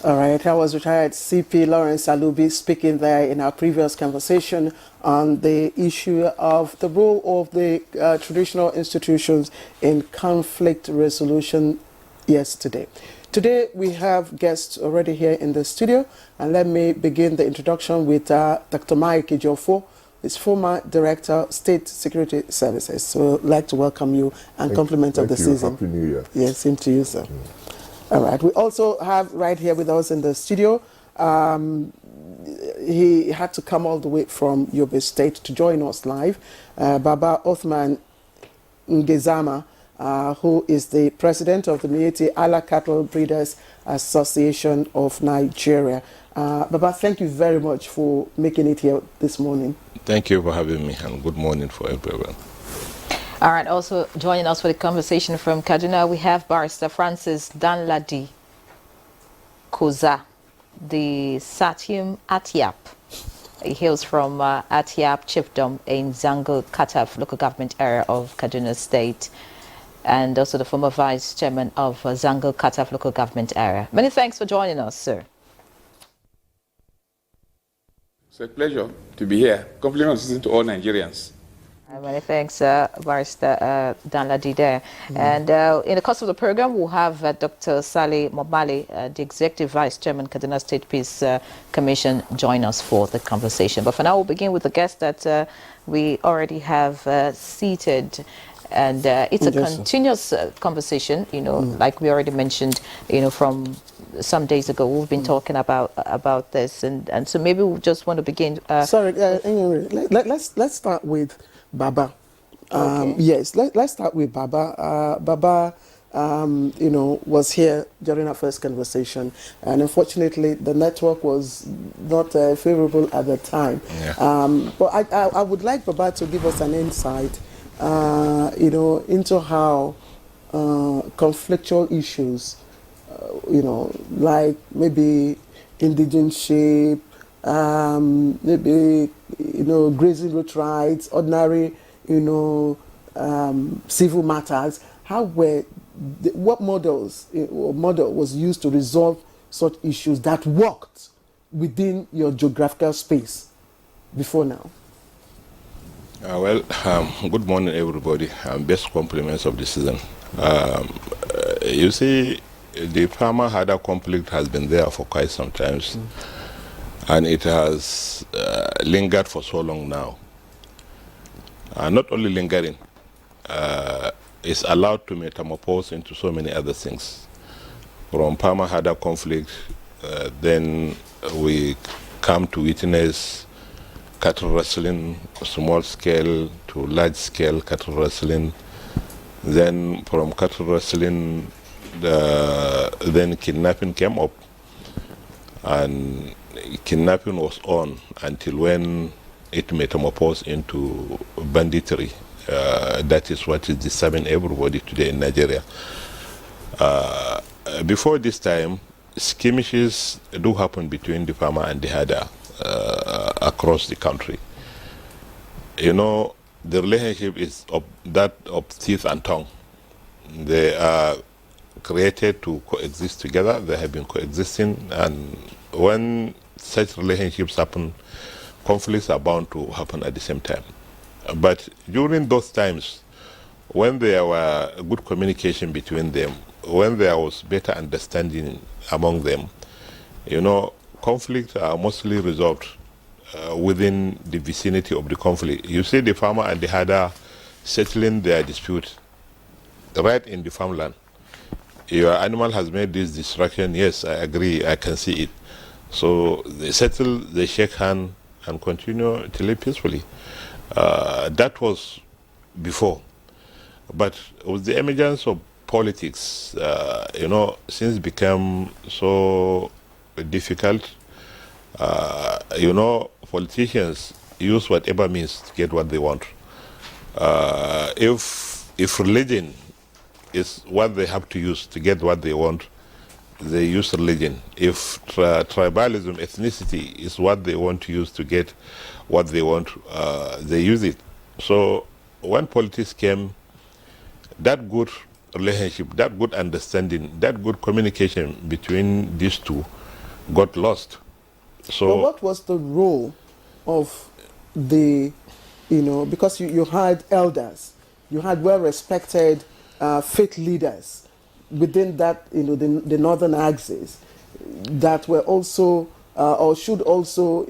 All right, I was retired CP Lawrence Alubi speaking there in our previous conversation on the issue of the role of the traditional institutions in conflict resolution yesterday. Today we have guests already here in the studio, and let me begin the introduction with Dr. Mike Ejiofor, is former Director, State Security Services. So I'd like to welcome you and compliment of the season. Happy New Year. Yes, same to you, sir. All right. We also have right here with us in the studio, he had to come all the way from Yobe State to join us live, Baba Othman Ngezama, who is the president of the Mieti Ala Cattle Breeders Association of Nigeria. Baba, thank you very much for making it here this morning. Thank you for having me, and good morning for everyone. All right, also joining us for the conversation from Kaduna, we have Barrister Francis Danladi Koza, the Satyam Atiap. He hails from Atiap Chiefdom in Zango Kataf local government area of Kaduna State, and also the former vice chairman of Zango Kataf local government area. Many thanks for joining us, sir. It's a pleasure to be here. Compliments to all Nigerians. Many thanks, Barrister Danladi there. And in the course of the program, we'll have Dr. Saleh Mobale, the Executive Vice Chairman, Kaduna State Peace Commission, join us for the conversation. But for now, we'll begin with the guest that we already have seated. And it's a continuous conversation, you know, like we already mentioned, you know, from some days ago, we've been talking about this. And so maybe we just want to begin. Sorry, let's start with Baba. Okay. Yes, let's start with Baba. Baba, you know, was here during our first conversation, and unfortunately, the network was not favorable at the time. Yeah. But I would like Baba to give us an insight, you know, into how conflictual issues, you know, like maybe indigenship, maybe, you know, grazing root rights, ordinary, you know, civil matters. How were, what models or model was used to resolve such issues that worked within your geographical space before now? Good morning, everybody. Best compliments of the season. You see, the farmer-herder conflict has been there for quite some time. And it has lingered for so long now. Not only lingering, it's allowed to metamorphose into so many other things. From farmer-herder conflict, then we come to witness cattle rustling, small scale to large scale cattle rustling. Then from cattle rustling, then kidnapping came up. And kidnapping was on until when it metamorphosed into banditry. That is what is disturbing everybody today in Nigeria. Before this time, skirmishes do happen between the farmer and the herder across the country. You know, the relationship is of teeth and tongue. They are created to coexist together. They have been coexisting, and when such relationships happen, conflicts are bound to happen at the same time. But during those times, when there were good communication between them, when there was better understanding among them, you know, conflicts are mostly resolved within the vicinity of the conflict. You see the farmer and the herder settling their dispute right in the farmland. Your animal has made this distraction. Yes, I agree, I can see it. So they settle, they shake hands and continue to live peacefully. That was before. But with the emergence of politics, you know, since it became so difficult, you know, politicians use whatever means to get what they want. If religion is what they have to use to get what they want, they use religion. If tribalism, ethnicity is what they want to use to get what they want, they use it. So when politics came, that good relationship, that good understanding, that good communication between these two got lost. So but what was the role of the, because you had elders, you had well-respected faith leaders within that, the northern axis that were also, or should also,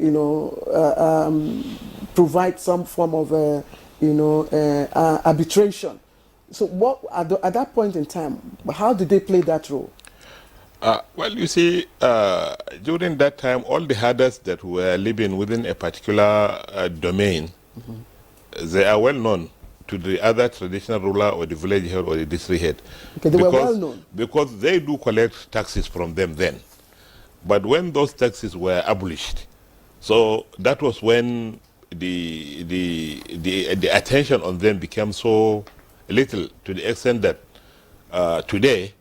provide some form of, arbitration. So what, at that point in time, how did they play that role? well, you see, during that time, all the herders that were living within a particular domain, they are well known to the other traditional ruler or the village head or the district head. Okay, they were well known. Because they do collect taxes from them then. But when those taxes were abolished, so that was when the attention on them became so little, to the extent that today,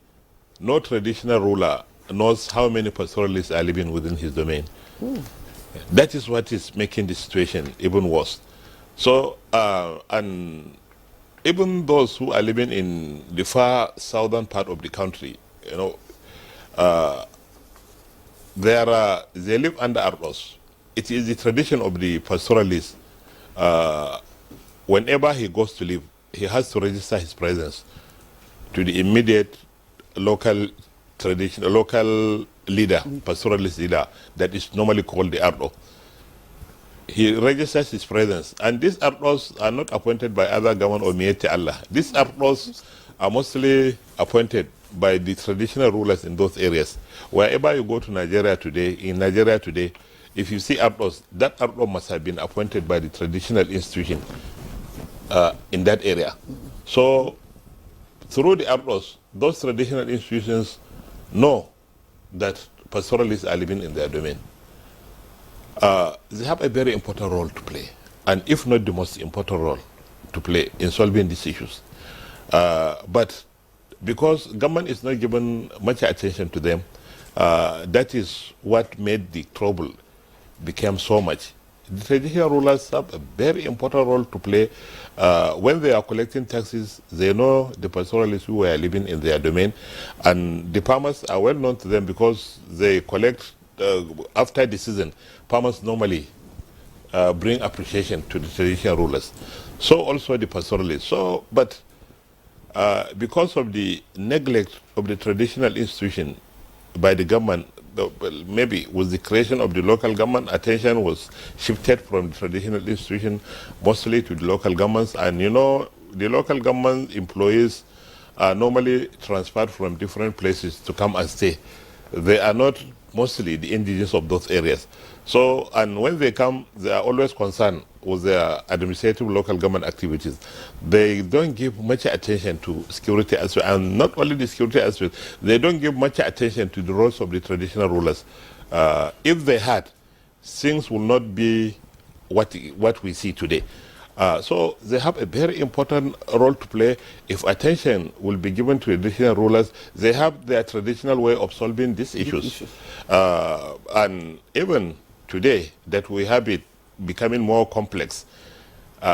no traditional ruler knows how many pastoralists are living within his domain. That is what is making the situation even worse. So, and even those who are living in the far southern part of the country, they live under ardos. It is the tradition of the pastoralist. Whenever he goes to live, he has to register his presence to the immediate local leader, pastoralist leader, that is normally called the ardo. He registers his presence, and these ardos are not appointed by other government or Mieti Allah. These ardos are mostly appointed by the traditional rulers in those areas. Wherever you go to Nigeria today, if you see ardos, that ardo must have been appointed by the traditional institution in that area. So through the ardos, those traditional institutions know that pastoralists are living in their domain. They have a very important role to play, and if not the most important role to play in solving these issues. But because government is not given much attention to them, that is what made the trouble become so much. The traditional rulers have a very important role to play. When they are collecting taxes, they know the pastoralists who are living in their domain, and the farmers are well known to them because they collect after the season. Farmers normally bring appreciation to the traditional rulers. So also the pastoralists. So, but because of the neglect of the traditional institution by the government, maybe with the creation of the local government, attention was shifted from the traditional institution mostly to the local governments. And the local government employees are normally transferred from different places to come and stay. They are not mostly the indigenous of those areas. So, and when they come, they are always concerned with their administrative local government activities. They don't give much attention to security aspect, and not only the security aspect, they don't give much attention to the roles of the traditional rulers. If they had, things will not be what we see today. So they have a very important role to play. If attention will be given to traditional rulers, they have their traditional way of solving these issues. And even today that we have it becoming more complex,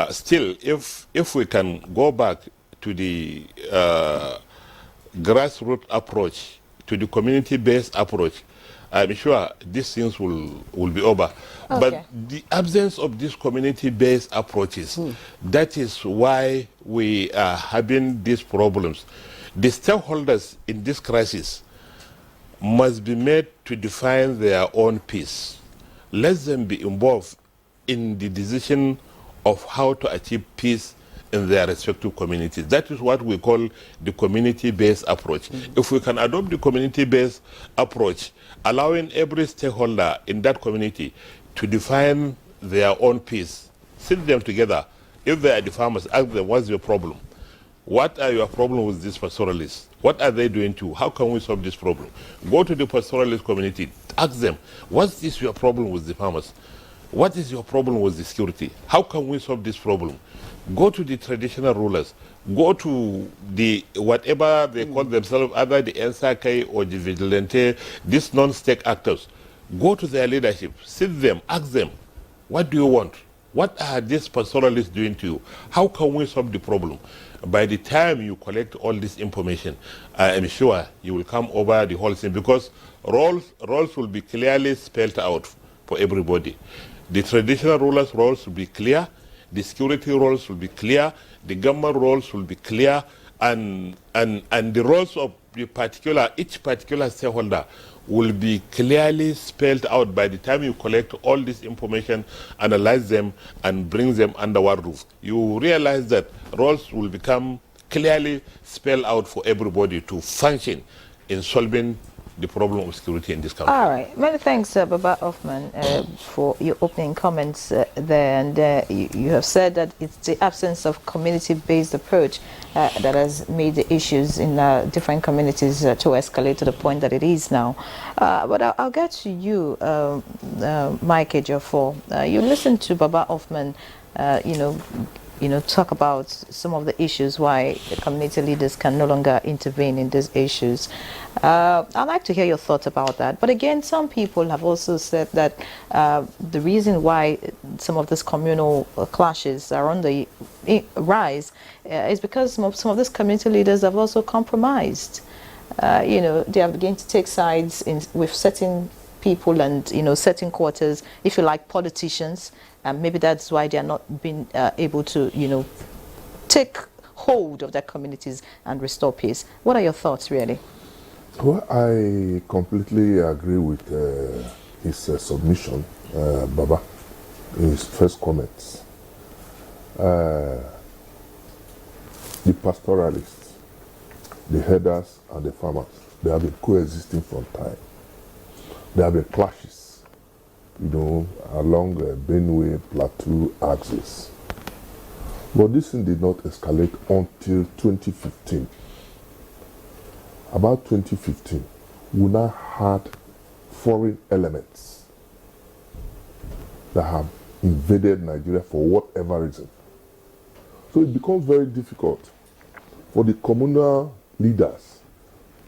still, if we can go back to the grassroots approach, to the community-based approach, I'm sure these things will be over. Okay. But the absence of these community-based approaches, that is why we are having these problems. The stakeholders in this crisis must be made to define their own peace. Let them be involved in the decision of how to achieve peace in their respective communities. That is what we call the community-based approach. If we can adopt the community-based approach, allowing every stakeholder in that community to define their own peace, sit them together. If they are the farmers, ask them, what's your problem? What are your problems with these pastoralists? What are they doing to you? How can we solve this problem? Go to the pastoralist community, ask them, what is your problem with the farmers? What is your problem with the security? How can we solve this problem? Go to the traditional rulers. Go to the whatever they call themselves, either the NSAK or the vigilante, these non-state actors. Go to their leadership, sit them, ask them, what do you want? What are these pastoralists doing to you? How can we solve the problem? By the time you collect all this information, I am sure you will come over the whole thing, because roles will be clearly spelled out for everybody. The traditional rulers' roles will be clear, the security roles will be clear, the government roles will be clear, and the roles of each particular stakeholder will be clearly spelled out by the time you collect all this information, analyze them, and bring them under one roof. You realize that roles will become clearly spelled out for everybody to function in solving the problem of security in this country. All right. Many thanks, Baba Hoffman, for your opening comments there. And you have said that it's the absence of community-based approach that has made the issues in different communities to escalate to the point that it is now. But I'll get to you, Mike Ejiofor. You listened to Baba Hoffman, talk about some of the issues why the community leaders can no longer intervene in these issues. I'd like to hear your thoughts about that. But again, some people have also said that the reason why some of these communal clashes are on the rise is because some of these community leaders have also compromised. They are beginning to take sides with certain people and certain quarters, if you like, politicians. Maybe that's why they are not being able to take hold of their communities and restore peace. What are your thoughts, really? Well, I completely agree with his submission, Baba, in his first comments. The pastoralists, the herders, and the farmers, they have been coexisting from time. There have been clashes, along the Benue Plateau axis. But this thing did not escalate until 2015. About 2015, we now had foreign elements that have invaded Nigeria for whatever reason. So it becomes very difficult for the communal leaders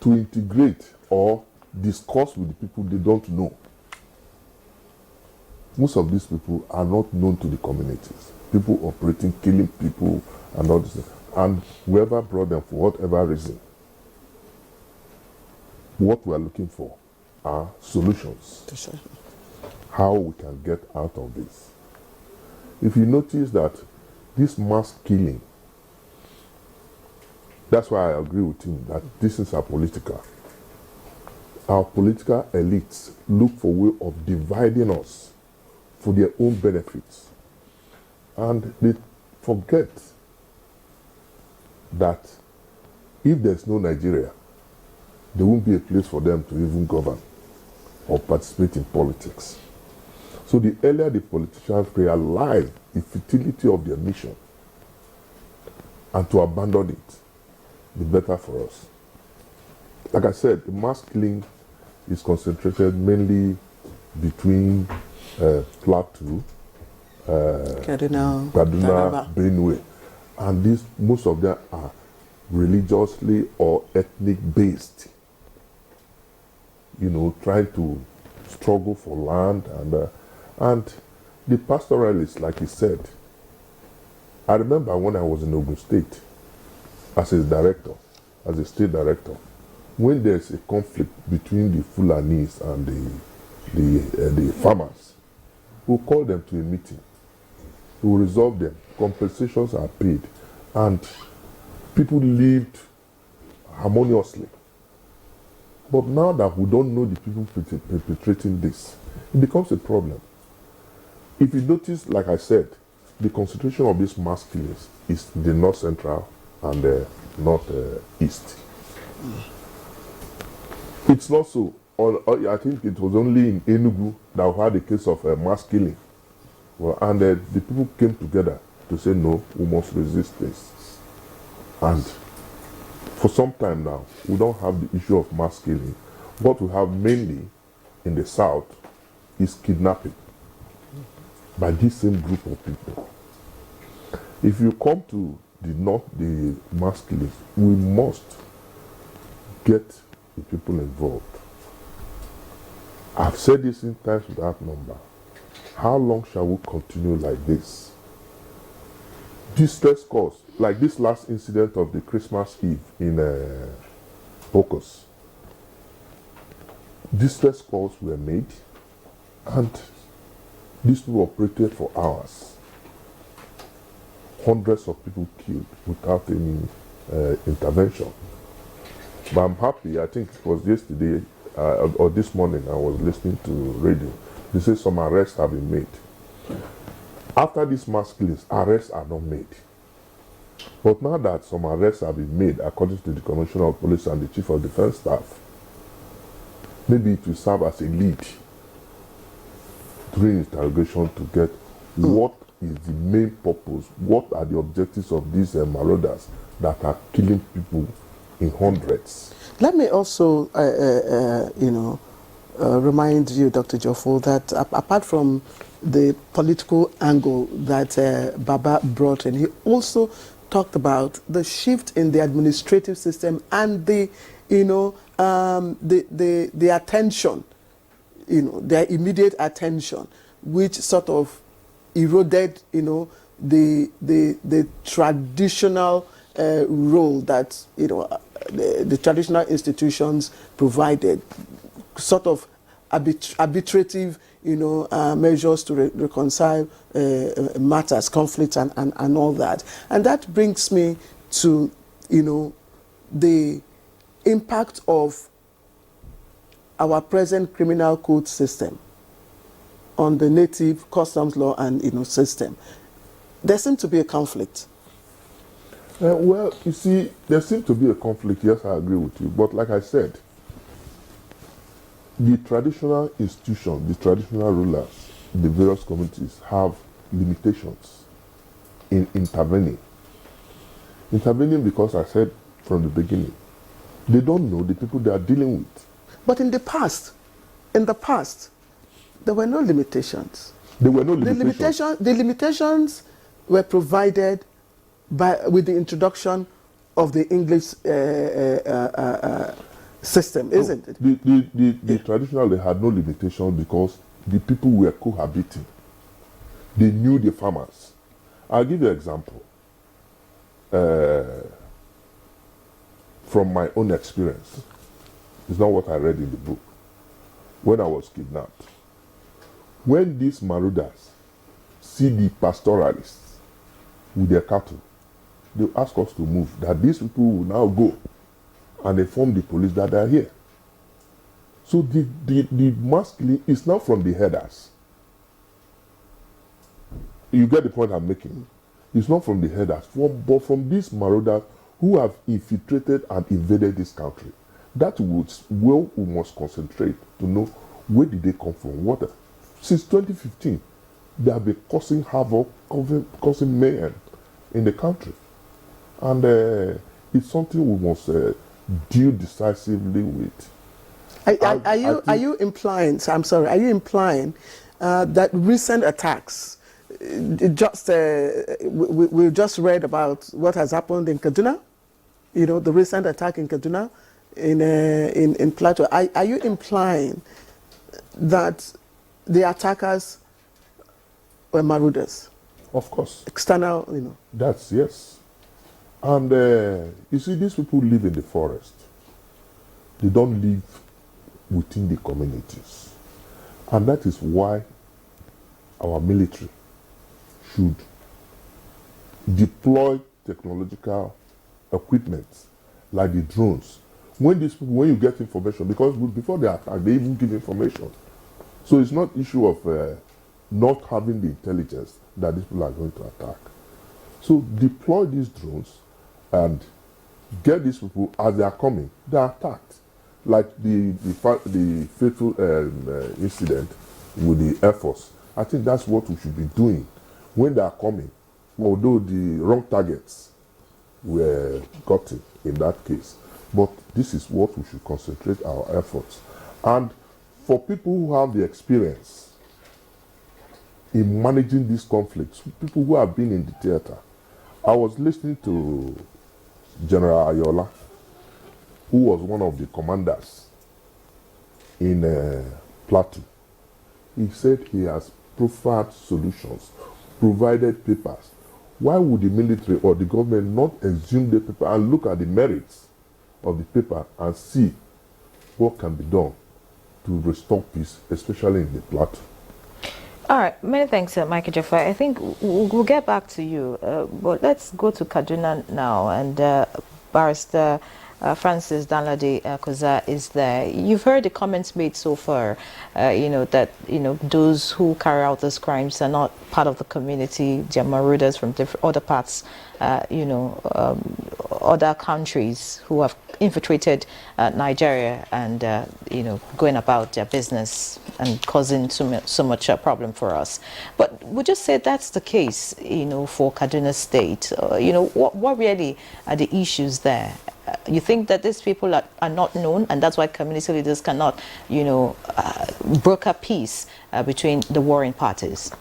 to integrate or discuss with the people they don't know. Most of these people are not known to the communities. People operating, killing people, and all this. And whoever brought them for whatever reason, what we are looking for are solutions. How we can get out of this. If you notice that this mass killing, that's why I agree with him that this is political. Our political elites look for a way of dividing us for their own benefits. And they forget that if there's no Nigeria, there won't be a place for them to even govern or participate in politics. So the earlier the politicians realize the futility of their mission and to abandon it, the better for us. Like I said, the mass killing is concentrated mainly between Plateau, Kaduna, Benue, and most of them are religiously or ethnic based. Trying to struggle for land and the pastoralists, like he said. I remember when I was in Ogun State as a state director, when there's a conflict between the Fulanis and the farmers, we'll call them to a meeting. We'll resolve them. Compensations are paid. And people lived harmoniously. But now that we don't know the people perpetrating this, it becomes a problem. If you notice, like I said, the concentration of these mass killings is the north central and the north east. It's not so. I think it was only in Enugu that we had a case of mass killing. Well, and the people came together to say, no, we must resist this. And for some time now, we don't have the issue of mass killing. What we have mainly in the south is kidnapping by this same group of people. If you come to the north, the mass killings, we must get the people involved. I've said this in times without number. How long shall we continue like this? distress calls, like this last incident of the Christmas Eve in Focus. Distress calls were made, and these people operated for hours. Hundreds of people killed without any intervention. But I'm happy, I think it was yesterday or this morning, I was listening to radio. They say some arrests have been made. After these mass killings, arrests are not made. But now that some arrests have been made, according to the Commissioner of Police and the Chief of Defense Staff, maybe it will serve as a lead during interrogation to get what is the main purpose, what are the objectives of these marauders that are killing people in hundreds. Let me also, remind you, Dr. Joffo, that apart from the political angle that Baba brought in, he also talked about the shift in the administrative system and the attention, their immediate attention, which sort of eroded, the traditional role that the traditional institutions provided, sort of arbitrative, measures to reconcile matters, conflicts, and all that. And that brings me to, the impact of our present criminal code system on the native customs law and system. There seems to be a conflict. Well, you see, there seems to be a conflict. Yes, I agree with you. But like I said, the traditional institutions, the traditional rulers, the various communities have limitations in intervening. Intervening because I said from the beginning, they don't know the people they are dealing with. But in the past, there were no limitations. There were no limitations. The limitations were provided with the introduction of the English system, isn't it? The traditional, they had no limitation because the people were cohabiting. They knew the farmers. I'll give you an example. From my own experience. It's not what I read in the book. When I was kidnapped, when these marauders see the pastoralists with their cattle, they ask us to move, that these people will now go and inform the police that they are here. So the mass killing is now from the headers. You get the point I'm making? It's not from the headers, but from these marauders who have infiltrated and invaded this country. That where we must concentrate to know where did they come from. Since 2015, they have been causing havoc, causing mayhem in the country. And it's something we must deal decisively with. Are you implying, so I'm sorry, are you implying that recent attacks, we just read about what has happened in Kaduna, the recent attack in Kaduna, in Plateau. Are you implying that the attackers were marauders? Of course. External, That's, yes. And you see, these people live in the forest. They don't live within the communities. And that is why our military should deploy technological equipment like the drones. When you get information, because before they attack, they even give information. So it's not issue of not having the intelligence that these people are going to attack. So deploy these drones and get these people, as they are coming, they are attacked. Like the fateful incident with the Air Force. I think that's what we should be doing when they are coming, although the wrong targets were gotten in that case. But this is what we should concentrate our efforts. And for people who have the experience in managing these conflicts, people who have been in the theater, I was listening to General Ayola, who was one of the commanders in Plateau. He said he has proffered solutions, provided papers, why would the military or the government not exhume the paper and look at the merits of the paper and see what can be done to restore peace, especially in the plateau? All right, many thanks, Michael Jaffa. I think we'll get back to you, but let's go to Kaduna now, and Barrister Francis Danladi Koza is there. You've heard the comments made so far, that those who carry out these crimes are not part of the community. They're marauders from other parts, other countries who have infiltrated Nigeria and going about their business and causing so much problem for us. But would you say that's the case, for Kaduna State? What really are the issues there? You think that these people are not known, and that's why community leaders cannot, broker peace between the warring parties?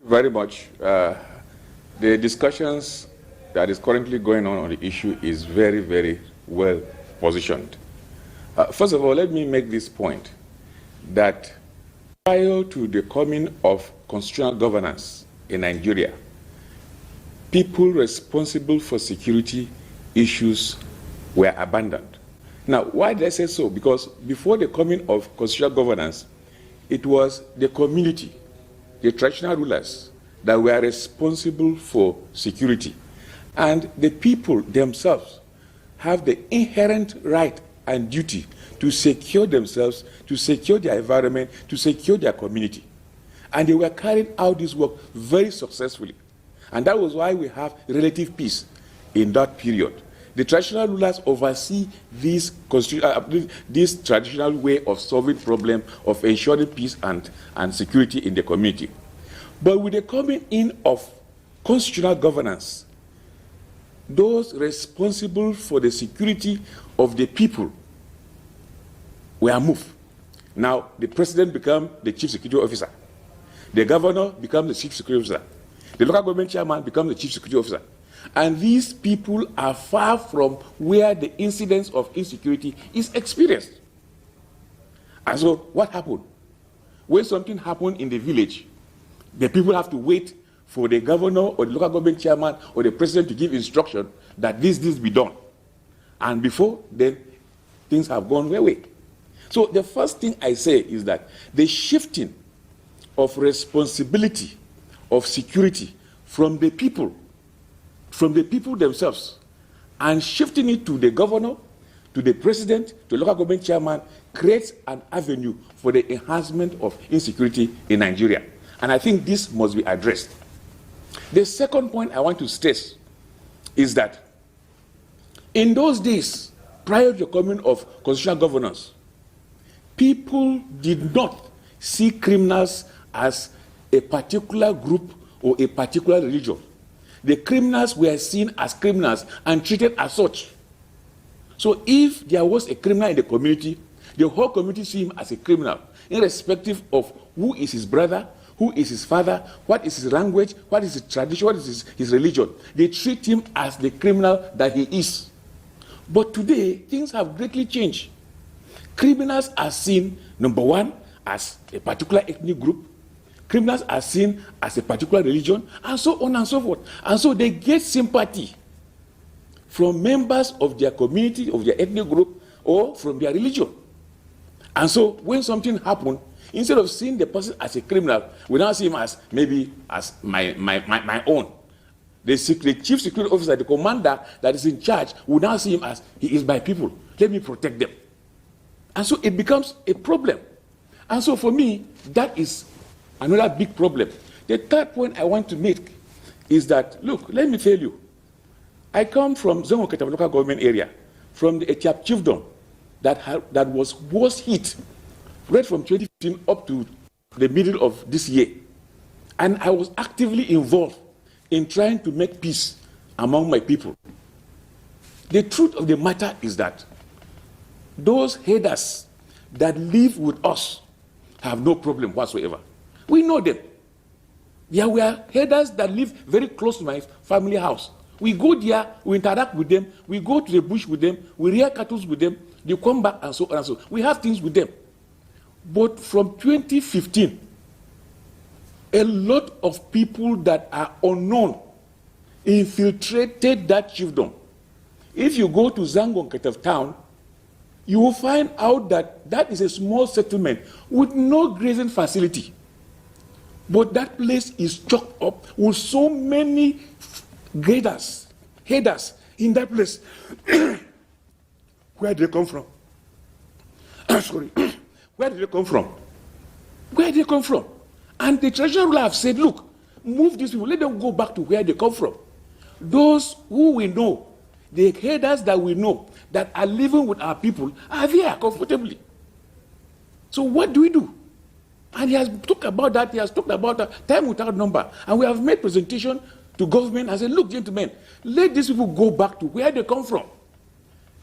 Very much. The discussions that is currently going on the issue is very, very well positioned. First of all, let me make this point, that prior to the coming of constitutional governance in Nigeria, people responsible for security issues were abandoned. Now, why did I say so? Because before the coming of constitutional governance, it was the community, the traditional rulers, that were responsible for security. And the people themselves have the inherent right and duty to secure themselves, to secure their environment, to secure their community. And they were carrying out this work very successfully. And that was why we have relative peace in that period. The traditional rulers oversee this traditional way of solving problems, of ensuring peace and security in the community. But with the coming in of constitutional governance, those responsible for the security of the people were moved. Now, the president becomes the chief security officer. The governor becomes the chief security officer. The local government chairman becomes the chief security officer. And these people are far from where the incidence of insecurity is experienced. And so what happened? When something happened in the village, the people have to wait for the governor or the local government chairman or the president to give instruction that this be done. And before then, things have gone their way. So the first thing I say is that the shifting of responsibility of security from the people themselves, and shifting it to the governor, to the president, to the local government chairman, creates an avenue for the enhancement of insecurity in Nigeria. And I think this must be addressed. The second point I want to stress is that in those days, prior to the coming of constitutional governance, people did not see criminals as a particular group or a particular religion. The criminals were seen as criminals and treated as such. So if there was a criminal in the community, the whole community see him as a criminal, irrespective of who is his brother, who is his father, what is his language, what is his tradition, what is his religion. They treat him as the criminal that he is. But today, things have greatly changed. Criminals are seen, number one, as a particular ethnic group. Criminals are seen as a particular religion, and so on and so forth. And so they get sympathy from members of their community, of their ethnic group, or from their religion. And so when something happens, instead of seeing the person as a criminal, we now see him as maybe as my own. The chief security officer, the commander that is in charge, will now see him as he is my people. Let me protect them. And so it becomes a problem. And so for me, that is another big problem. The third point I want to make is that, look, let me tell you, I come from Zongo local government area, from the Etiap chiefdom that was worst hit right from 2015 up to the middle of this year. And I was actively involved in trying to make peace among my people. The truth of the matter is that those headers that live with us have no problem whatsoever. We know them. There were headers that live very close to my family house. We go there, we interact with them, we go to the bush with them, we rear cattle with them, they come back and so on and so on. We have things with them. But from 2015 a lot of people that are unknown infiltrated that chiefdom. If you go to Zangon Ketef town, you will find out that that is a small settlement with no grazing facility. But that place is chocked up with so many headers in that place. Where did they come from? Sorry. Where did they come from? Where did they come from? And the traditional ruler have said, look, move these people, let them go back to where they come from. Those who we know, the headers that we know, that are living with our people, are there comfortably. So what do we do? And he has talked about that, he has talked about that time without number. And we have made presentation to government and said, look, gentlemen, let these people go back to where they come from.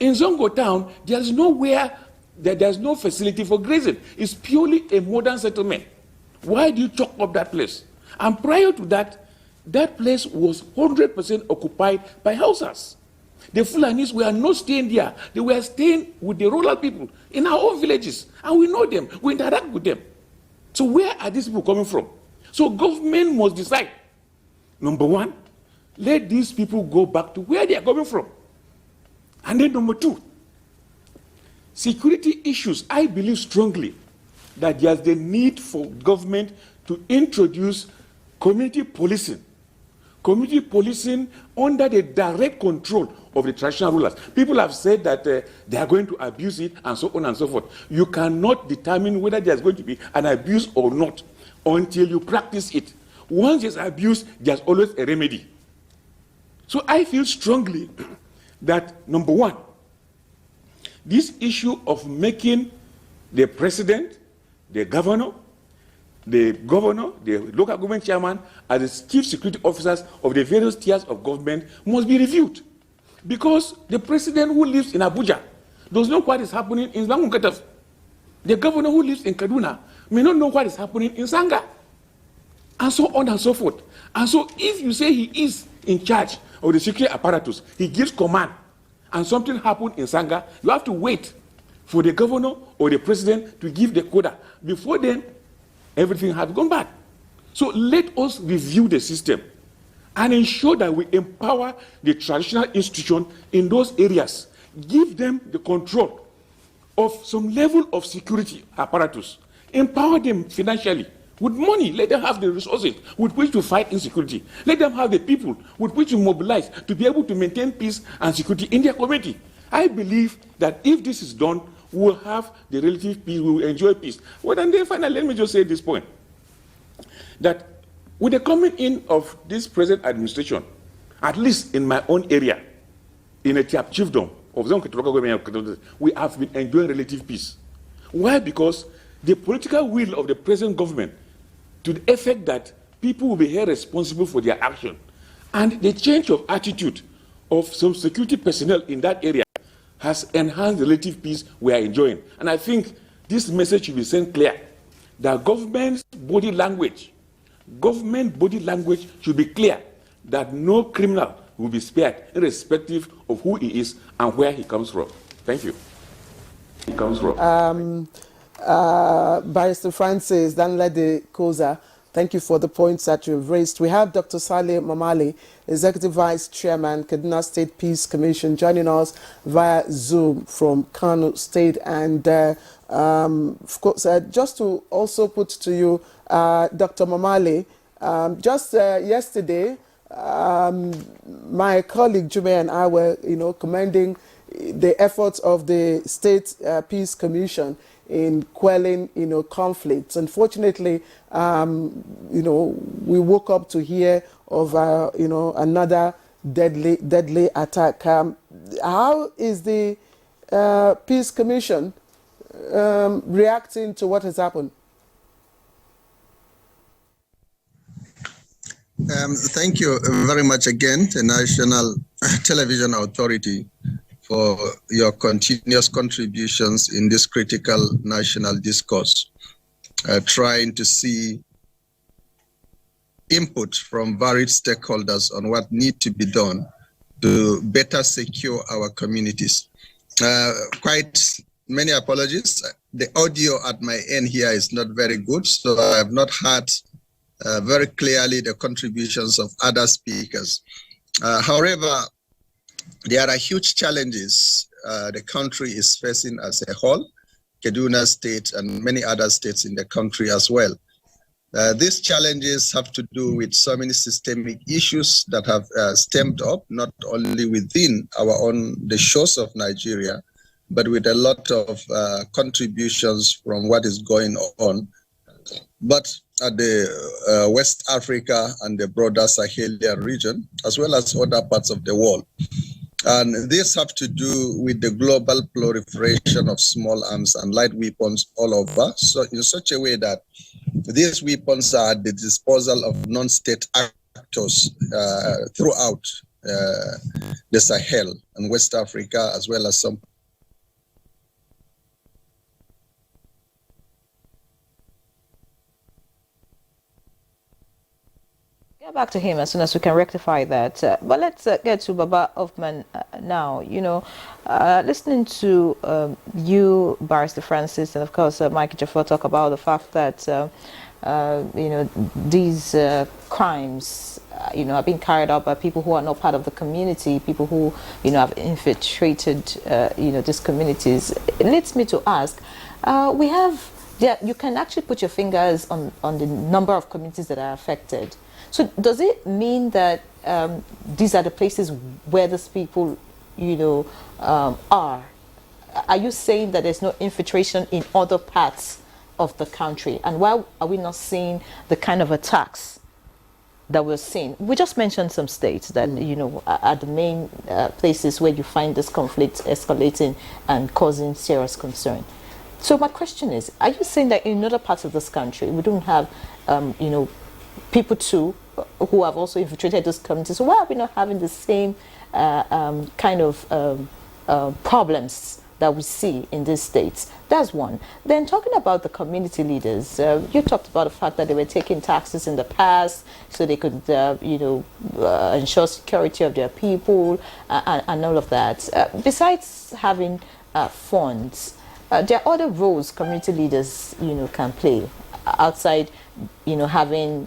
In Zongo town, there's nowhere, there's no facility for grazing. It's purely a modern settlement. Why do you chalk up that place? And prior to that, that place was 100% occupied by Hausas. The Fulanis were not staying there. They were staying with the rural people in our own villages. And we know them. We interact with them. So where are these people coming from? So government must decide. Number one, let these people go back to where they are coming from. And then number two, security issues. I believe strongly that there's the need for government to introduce community policing. Community policing under the direct control of the traditional rulers. People have said that they are going to abuse it and so on and so forth. You cannot determine whether there's going to be an abuse or not until you practice it. Once there's abuse, there's always a remedy. So I feel strongly that, number one, this issue of making the president, the governor, the local government chairman, as the chief security officers of the various tiers of government must be reviewed. Because the president who lives in Abuja does not know what is happening in Zangon Ketef. The governor who lives in Kaduna may not know what is happening in Sanga. And so on and so forth. And so if you say he is in charge of the security apparatus, he gives command, and something happened in Sanga, you have to wait for the governor or the president to give the coda. Before then, everything has gone bad. So let us review the system and ensure that we empower the traditional institution in those areas. Give them the control of some level of security apparatus. Empower them financially. With money, let them have the resources with which to fight insecurity. Let them have the people with which to mobilize to be able to maintain peace and security in their community. I believe that if this is done, we will have the relative peace, we will enjoy peace. Well, and then finally, let me just say this point, that with the coming in of this present administration, at least in my own area, in a chiefdom of Zongo, we have been enjoying relative peace. Why? Because the political will of the present government, to the effect that people will be held responsible for their action, and the change of attitude of some security personnel in that area has enhanced the relative peace we are enjoying. And I think this message should be sent clear, that government body language should be clear, that no criminal will be spared, irrespective of who he is and where he comes from. Thank you. He comes from. Barrister Francis Danladi Koza, thank you for the points that you've raised. We have Dr. Saleh Momale, Executive Vice Chairman, Kaduna State Peace Commission, joining us via Zoom from Kano State. And of course, just to also put to you, Dr. Momale, just yesterday, my colleague Jume and I were, commending the efforts of the State Peace Commission in quelling, conflicts. Unfortunately, we woke up to hear of, another deadly attack. How is the Peace Commission reacting to what has happened? Thank you very much again, the National Television Authority, for your continuous contributions in this critical national discourse, trying to see input from varied stakeholders on what needs to be done to better secure our communities. Quite many apologies. The audio at my end here is not very good, so I have not heard very clearly the contributions of other speakers. However, there are huge challenges the country is facing as a whole, Kaduna State and many other states in the country as well. These challenges have to do with so many systemic issues that have stemmed up, not only within the shores of Nigeria, but with a lot of contributions from what is going on, but at the West Africa and the broader Sahelian region, as well as other parts of the world. And this have to do with the global proliferation of small arms and light weapons all over, so in such a way that these weapons are at the disposal of non-state actors throughout the Sahel and West Africa, as well as some. Get back to him as soon as we can rectify that. But let's get to Baba Hoffman now. You know, listening to you, Barrister Francis, and of course Mike Jaffa talk about the fact that you know, these crimes, you know, are being carried out by people who are not part of the community, people who, you know, have infiltrated, you know, these communities. It leads me to ask, we have, yeah, you can actually put your fingers on the number of communities that are affected. So does it mean that these are the places where these people, you know, are? Are you saying that there's no infiltration in other parts of the country? And why are we not seeing the kind of attacks that we're seeing? We just mentioned some states that, you know, are the main places where you find this conflict escalating and causing serious concern. So my question is, are you saying that in other parts of this country we don't have, you know, people too who have also infiltrated those communities? So why are we not having the same kind of problems that we see in these states? That's one. Then talking about the community leaders, you talked about the fact that they were taking taxes in the past so they could, you know, ensure security of their people and all of that. Besides having funds, there are other roles community leaders, you know, can play outside, you know, having,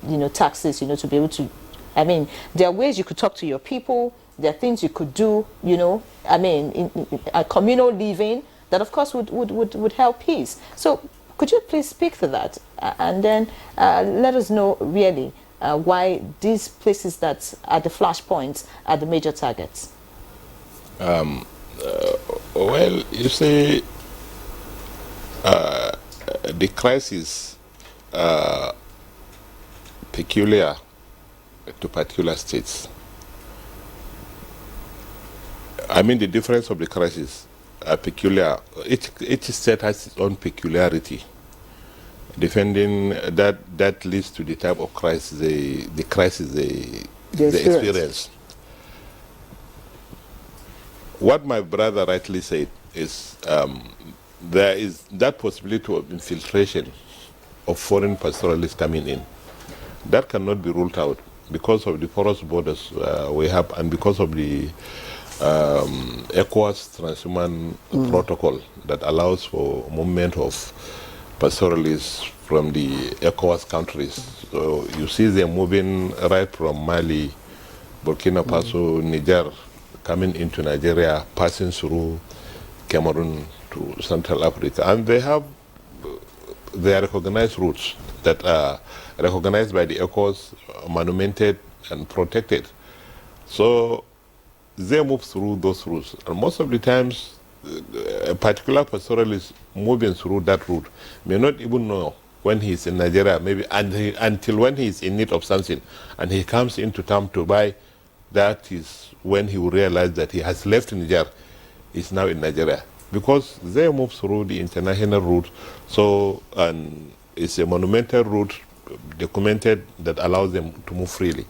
you know, taxes, you know, to be able to, I mean, there are ways you could talk to your people, there are things you could do, you know, I mean, in a communal living that of course would help peace. So could you please speak to that and then let us know really why these places that are the flashpoints are the major targets? Well, you see, the crisis peculiar to particular states. I mean, the difference of the crisis are peculiar. Each state has its own peculiarity. Depending that leads to the type of crisis the crisis they experience. What my brother rightly said is there is that possibility of infiltration of foreign pastoralists coming in. That cannot be ruled out because of the porous borders we have and because of the ECOWAS Transhuman Protocol that allows for movement of pastoralists from the ECOWAS countries. So you see them moving right from Mali, Burkina Faso, Niger, coming into Nigeria, passing through Cameroon to Central Africa. And they have their recognized routes that are recognized by the ECOWAS, monumented and protected. So they move through those routes. And most of the times, a particular pastoralist moving through that route may not even know when he's in Nigeria, maybe until when he's in need of something and he comes into town to buy. That is when he will realize that he has left Niger, he's now in Nigeria. Because they move through the international route, so and it's a monumental route, documented, that allows them to move freely.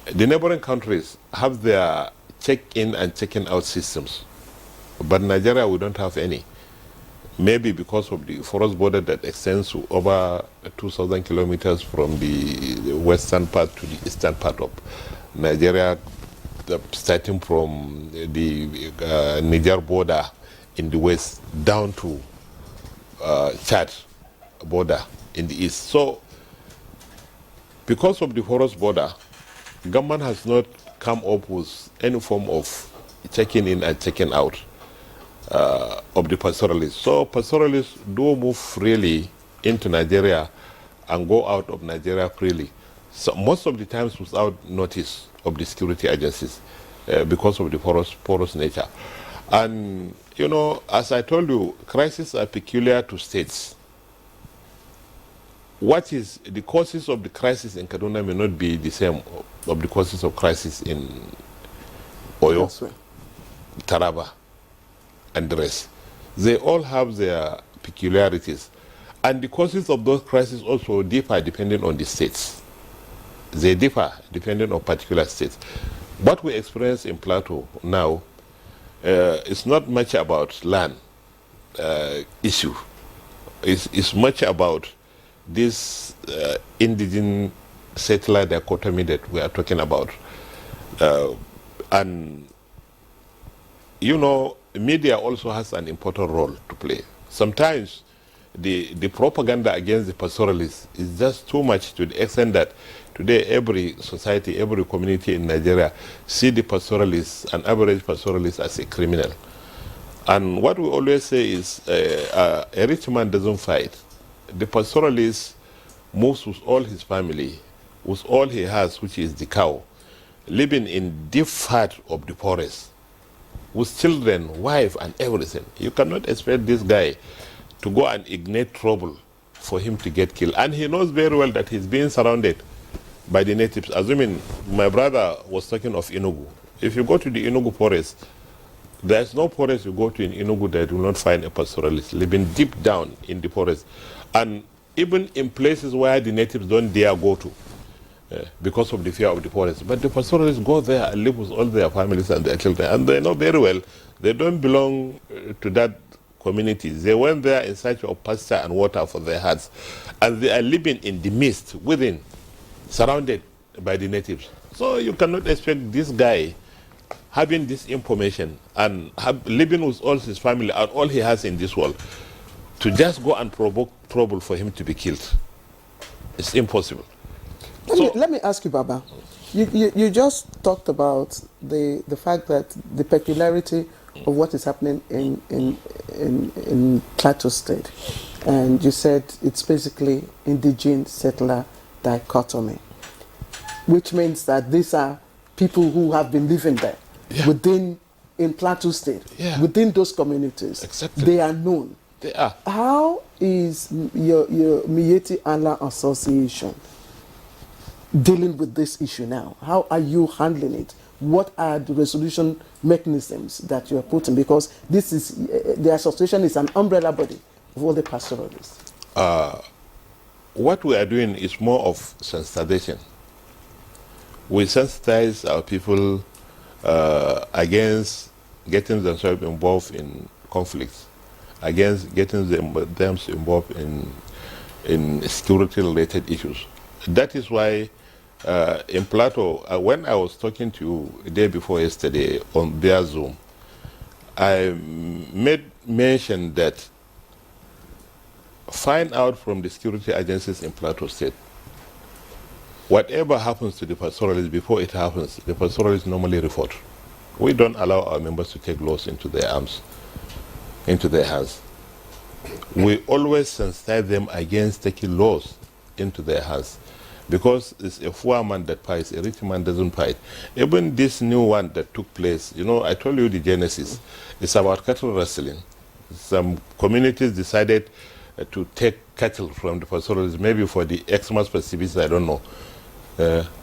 The neighboring countries have their check-in and check-in-out systems, but Nigeria, we don't have any. Maybe because of the forest border that extends to over 2,000 kilometers from the western part to the eastern part of Nigeria, starting from the Niger border in the west down to Chad border in the east. So because of the porous border, government has not come up with any form of checking in and checking out of the pastoralists. So pastoralists do move freely into Nigeria and go out of Nigeria freely. So most of the times without notice of the security agencies because of the porous nature. And, you know, as I told you, crises are peculiar to states. What is the causes of the crisis in Kaduna may not be the same of the causes of crisis in Oyo, Taraba, and the rest. They all have their peculiarities. And the causes of those crises also differ depending on the states. They differ depending on particular states. What we experience in Plateau now is not much about land issue. It's much about this indigenous settler dichotomy that we are talking about. And, you know, media also has an important role to play. Sometimes the propaganda against the pastoralists is just too much, to the extent that today every society, every community in Nigeria see the pastoralists, an average pastoralist, as a criminal. And what we always say is a rich man doesn't fight. The pastoralist moves with all his family, with all he has, which is the cow, living in deep heart of the forest, with children, wife, and everything. You cannot expect this guy to go and ignite trouble for him to get killed. And he knows very well that he's being surrounded by the natives. Assuming my brother was talking of Enugu. If you go to the Enugu forest, there's no forest you go to in Enugu that will not find a pastoralist living deep down in the forest. And even in places where the natives don't dare go to because of the fear of the forest. But the pastoralists go there and live with all their families and their children. And they know very well they don't belong to that community. They went there in search of pasture and water for their herds. And they are living in the midst, within, surrounded by the natives. So you cannot expect this guy having this information and living with all his family and all he has in this world to just go and provoke trouble for him to be killed. It's impossible. Let me ask you, Baba. You just talked about the fact that the peculiarity of what is happening in Plateau State, and you said it's basically indigenous settler dichotomy, which means that these are people who have been living there in Plateau State, within those communities. Exactly. They are known. They are. How is your Miyetti Allah Association dealing with this issue now? How are you handling it? What are the resolution mechanisms that you are putting? Because this is the association is an umbrella body of all the pastoralists. What we are doing is more of sensitization. We sensitize our people against getting themselves involved in conflicts, against getting them involved in security-related issues. That is why in Plateau, when I was talking to you the day before yesterday on their Zoom, I made mention that find out from the security agencies in Plateau State, whatever happens to the pastoralists before it happens, the pastoralists normally report. We don't allow our members to take laws into their arms, into their hands. We always sensitize them against taking laws into their hands, because it's a poor man that fights, a rich man doesn't fight. Even this new one that took place, you know, I told you the genesis. It's about cattle rustling. Some communities decided to take cattle from the pastoralists, maybe for the Xmas festivities, I don't know.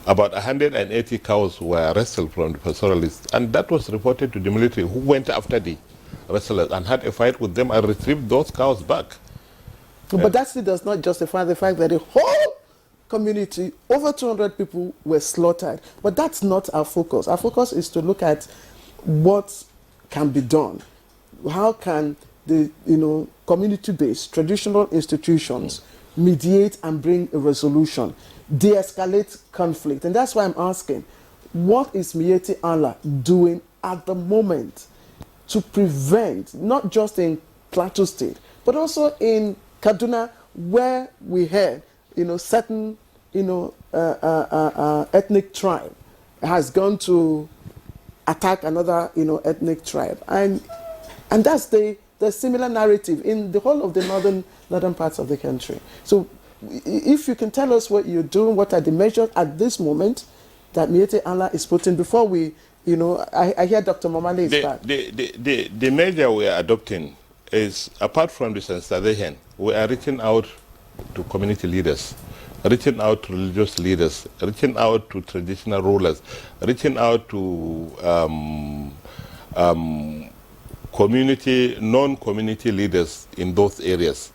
About 180 cows were wrestled from the pastoralists, and that was reported to the military, who went after the wrestlers and had a fight with them and retrieved those cows back. But that still does not justify the fact that the whole community, over 200 people, were slaughtered. But that's not our focus. Our focus is to look at what can be done. How can the community-based traditional institutions mediate and bring a resolution, de-escalate conflict? And that's why I'm asking, what is Miyetti Allah doing at the moment to prevent, not just in Plateau State, but also in Kaduna, where we heard certain ethnic tribe has gone to attack another, ethnic tribe, and that's the similar narrative in the whole of the northern parts of the country. So, if you can tell us what you're doing, what are the measures at this moment that Miete Allah is putting before we, I hear Dr. Momale is back. The measure we are adopting is, apart from the sensitization, we are reaching out to community leaders, reaching out to religious leaders, reaching out to traditional rulers, reaching out to non-community leaders in those areas,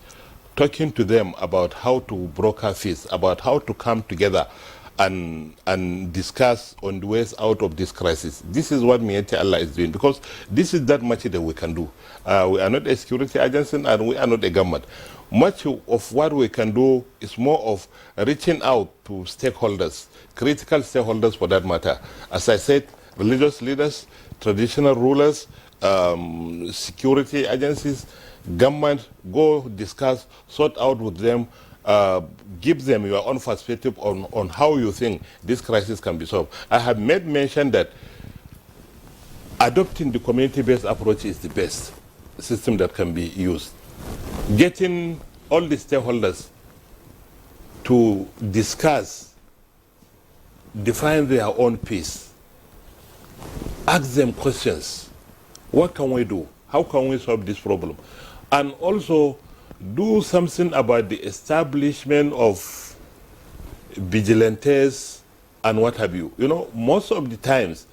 talking to them about how to broker fees, about how to come together and discuss on the ways out of this crisis. This is what Miete Allah is doing, because this is that much that we can do. We are not a security agency and we are not a government. Much of what we can do is more of reaching out to stakeholders, critical stakeholders for that matter. As I said, religious leaders, traditional rulers, security agencies, government, go discuss, sort out with them, give them your own perspective on how you think this crisis can be solved. I have made mention that adopting the community-based approach is the best system that can be used. Getting all the stakeholders to discuss, define their own piece, ask them questions. What can we do? How can we solve this problem? And also do something about the establishment of vigilantes and what have you. Most of the times,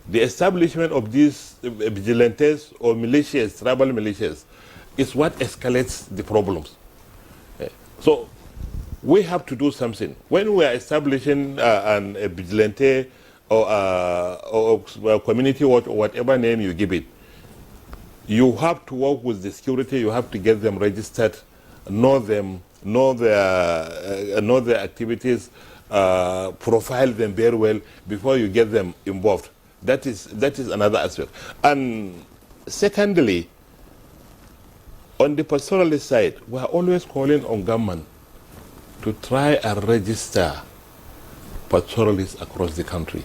the establishment of these vigilantes or militias, tribal militias, is what escalates the problems. So we have to do something. When we are establishing a vigilante or community watch or whatever name you give it, you have to work with the security, you have to get them registered, know them, know their activities, profile them very well before you get them involved. That is another aspect. And secondly, on the pastoralist side, we are always calling on government to try and register pastoralists across the country.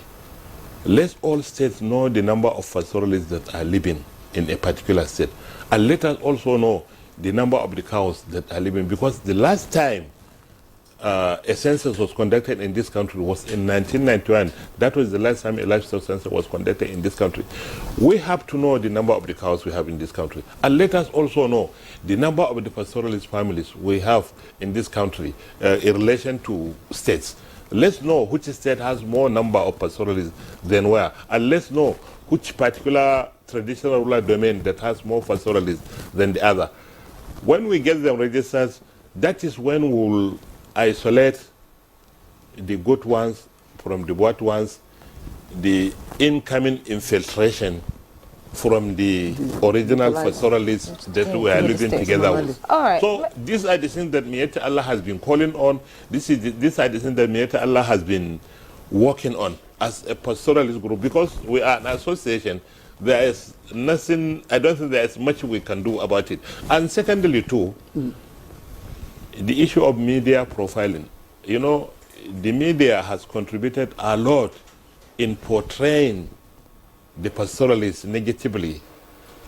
Let all states know the number of pastoralists that are living in a particular state. And let us also know the number of the cows that are living, because the last time a census was conducted in this country was in 1991. That was the last time a livestock census was conducted in this country. We have to know the number of the cows we have in this country. And let us also know the number of the pastoralist families we have in this country in relation to states. Let's know which state has more number of pastoralists than where. And let's know which particular traditional rural domain that has more pastoralists than the other. When we get them registered, that is when we'll isolate the good ones from the bad ones, the incoming infiltration from the original pastoralists that we are living together with. All right. So these are the things that Miete Allah has been calling on. These are the things that Miete Allah has been working on as a pastoralist group, because we are an association. There is nothing, I don't think there is much we can do about it. And secondly too, the issue of media profiling. The media has contributed a lot in portraying the pastoralist negatively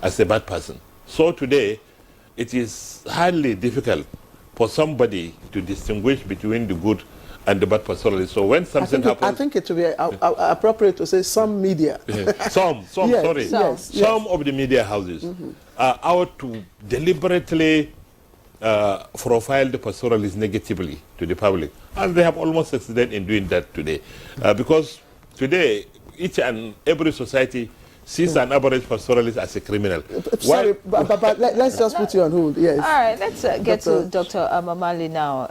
as a bad person. So today, it is hardly difficult for somebody to distinguish between the good and the bad pastoralist. So when something happens... I think it would be appropriate to say some media. Some of the media houses are out to deliberately profile the pastoralists negatively to the public. And they have almost succeeded in doing that today. Because today, each and every society sees an average pastoralist as a criminal. Sorry, but let's just put you on hold. Yes. All right, let's get to Dr. Momale now.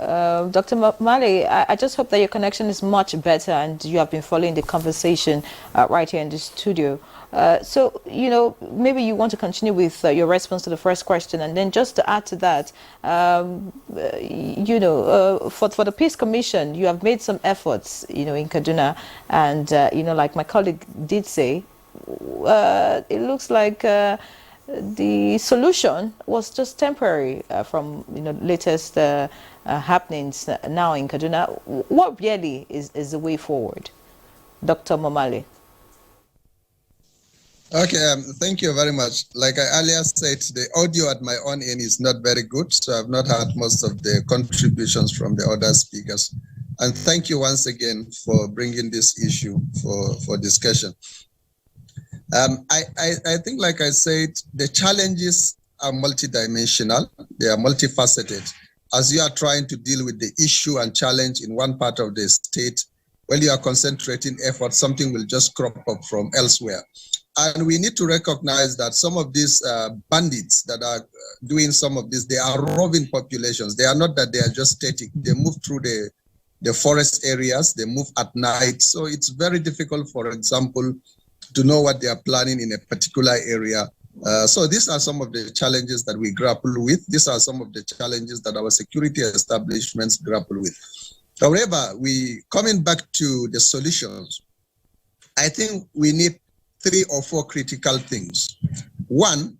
Dr. Momale, I just hope that your connection is much better and you have been following the conversation right here in the studio. So, maybe you want to continue with your response to the first question, and then just to add to that, for the Peace Commission, you have made some efforts, in Kaduna, and, like my colleague did say, it looks like the solution was just temporary from latest happenings now in Kaduna. What really is the way forward? Dr. Momale. Okay, thank you very much. Like I earlier said, the audio at my own end is not very good, so I've not heard most of the contributions from the other speakers. And thank you once again for bringing this issue for discussion. I think, like I said, the challenges are multidimensional. They are multifaceted. As you are trying to deal with the issue and challenge in one part of the state, when you are concentrating effort, something will just crop up from elsewhere. And we need to recognize that some of these bandits that are doing some of this, they are roving populations. They are not that they are just static. They move through the forest areas. They move at night. So it's very difficult, for example, to know what they are planning in a particular area. So these are some of the challenges that we grapple with. These are some of the challenges that our security establishments grapple with. However, coming back to the solutions, I think we need 3 or 4 critical things. One,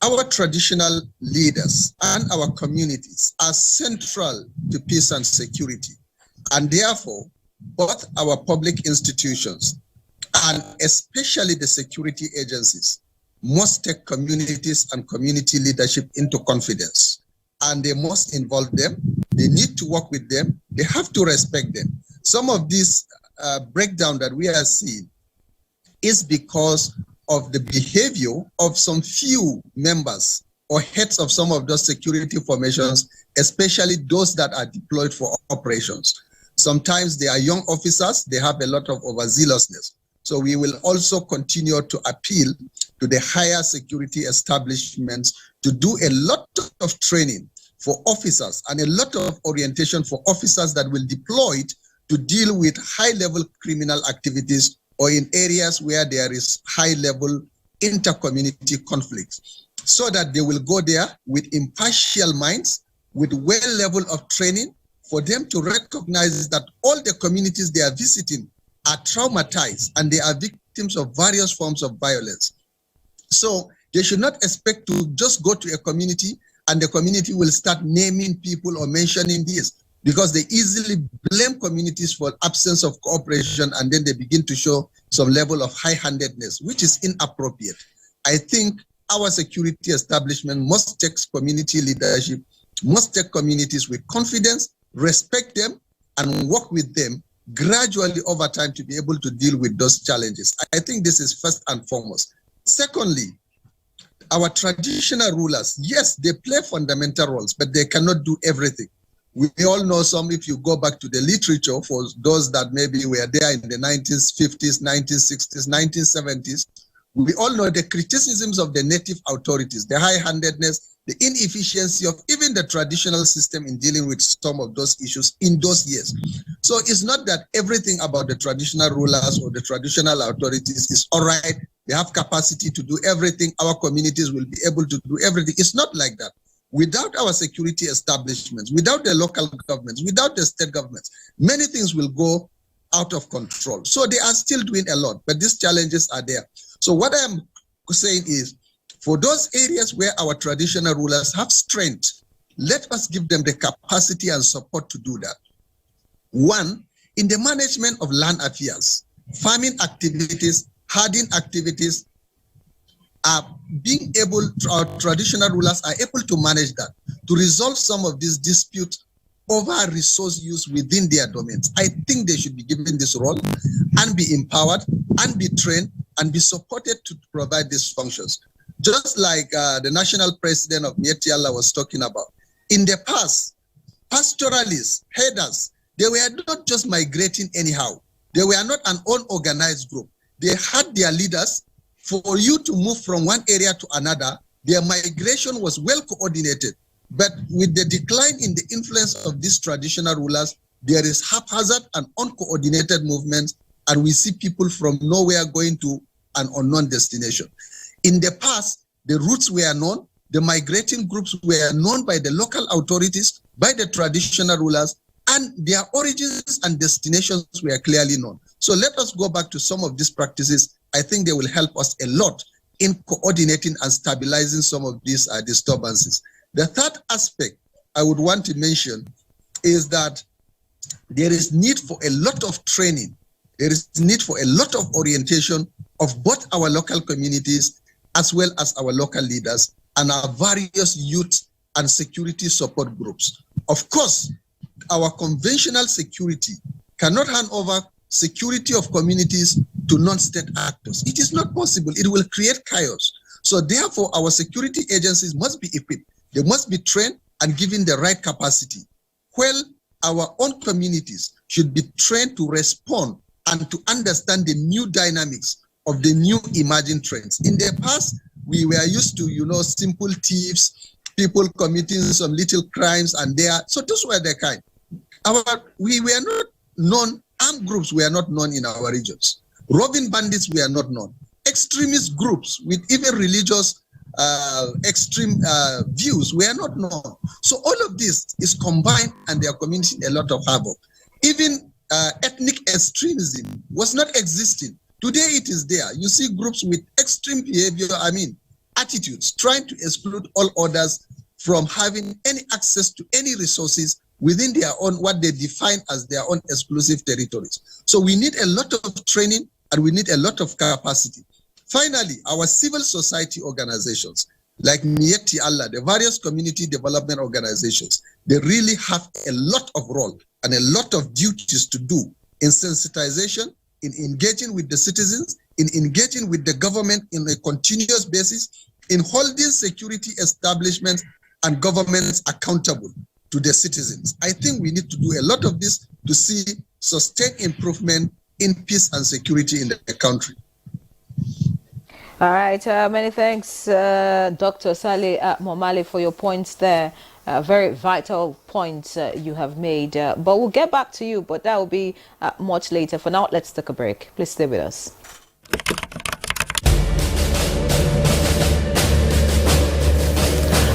our traditional leaders and our communities are central to peace and security. And therefore, both our public institutions and especially the security agencies must take communities and community leadership into confidence. And they must involve them. They need to work with them. They have to respect them. Some of this breakdown that we are seeing is because of the behavior of some few members or heads of some of those security formations, especially those that are deployed for operations. Sometimes they are young officers, they have a lot of overzealousness. So we will also continue to appeal to the higher security establishments to do a lot of training for officers and a lot of orientation for officers that will deploy to deal with high-level criminal activities or in areas where there is high-level inter-community conflicts, so that they will go there with impartial minds, with well level of training, for them to recognize that all the communities they are visiting are traumatized and they are victims of various forms of violence. So they should not expect to just go to a community and the community will start naming people or mentioning this, because they easily blame communities for absence of cooperation, and then they begin to show some level of high-handedness, which is inappropriate. I think our security establishment must take community leadership, must take communities with confidence, respect them, and work with them gradually over time to be able to deal with those challenges. I think this is first and foremost. Secondly, our traditional rulers, yes, they play fundamental roles, but they cannot do everything. We all know some, if you go back to the literature, for those that maybe were there in the 1950s, 1960s, 1970s, we all know the criticisms of the native authorities, the high-handedness, the inefficiency of even the traditional system in dealing with some of those issues in those years. So it's not that everything about the traditional rulers or the traditional authorities is all right. They have capacity to do everything. Our communities will be able to do everything. It's not like that. Without our security establishments, without the local governments, without the state governments, many things will go out of control. So they are still doing a lot, but these challenges are there. So what I'm saying is, for those areas where our traditional rulers have strength, let us give them the capacity and support to do that. One, in the management of land affairs, farming activities, herding activities, are being able, our traditional rulers are able to manage that, to resolve some of these disputes over resource use within their domains. I think they should be given this role and be empowered and be trained and be supported to provide these functions. Just like the national president of Mietiala was talking about. In the past, pastoralists, herders, they were not just migrating anyhow. They were not an unorganized group. They had their leaders. For you to move from one area to another, their migration was well coordinated. But with the decline in the influence of these traditional rulers, there is haphazard and uncoordinated movements, and we see people from nowhere going to an unknown destination. In the past, the routes were known, the migrating groups were known by the local authorities, by the traditional rulers, and their origins and destinations were clearly known. So let us go back to some of these practices. I think they will help us a lot in coordinating and stabilizing some of these disturbances. The third aspect I would want to mention is that there is need for a lot of training. There is need for a lot of orientation of both our local communities as well as our local leaders and our various youth and security support groups. Of course, our conventional security cannot hand over security of communities to non-state actors. It is not possible. It will create chaos. So therefore, our security agencies must be equipped. They must be trained and given the right capacity. Well, our own communities should be trained to respond and to understand the new dynamics of the new emerging trends. In the past, we were used to, simple thieves, people committing some little crimes, and so those were the kind. We were not known, armed groups were not known in our regions. Robbing bandits were not known. Extremist groups with even religious extreme views were not known. So all of this is combined and they are committing a lot of havoc. Even ethnic extremism was not existing. Today it is there. You see groups with extreme behavior, attitudes, trying to exclude all others from having any access to any resources within their own, what they define as their own exclusive territories. So we need a lot of training and we need a lot of capacity. Finally, our civil society organizations, like Miyetti Allah, the various community development organizations, they really have a lot of role and a lot of duties to do in sensitization, in engaging with the citizens, in engaging with the government in a continuous basis, in holding security establishments and governments accountable to the citizens. I think we need to do a lot of this to see sustained improvement in peace and security in the country. All right, many thanks, Dr. Saleh Momale, for your points there. Very vital points you have made. But we'll get back to you, but that will be much later. For now, let's take a break. Please stay with us.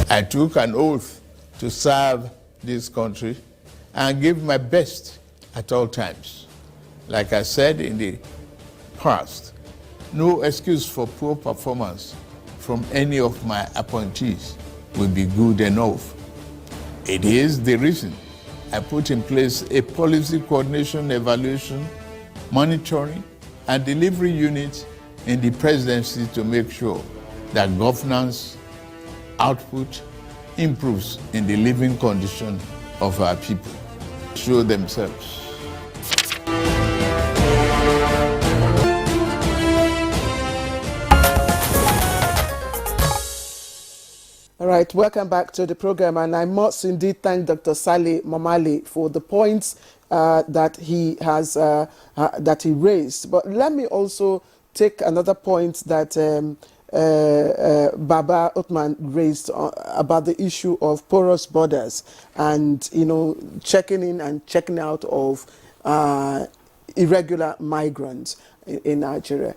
I took an oath to serve this country and give my best at all times. Like I said in the past, no excuse for poor performance from any of my appointees will be good enough. It is the reason I put in place a policy coordination, evaluation, monitoring, and delivery unit in the presidency to make sure that governance output improves in the living condition of our people. Show themselves. All right, welcome back to the program, and I must indeed thank Dr. Saleh Momale for the points that he has that he raised. But let me also take another point that Baba Uthman raised about the issue of porous borders and checking in and checking out of irregular migrants in Nigeria.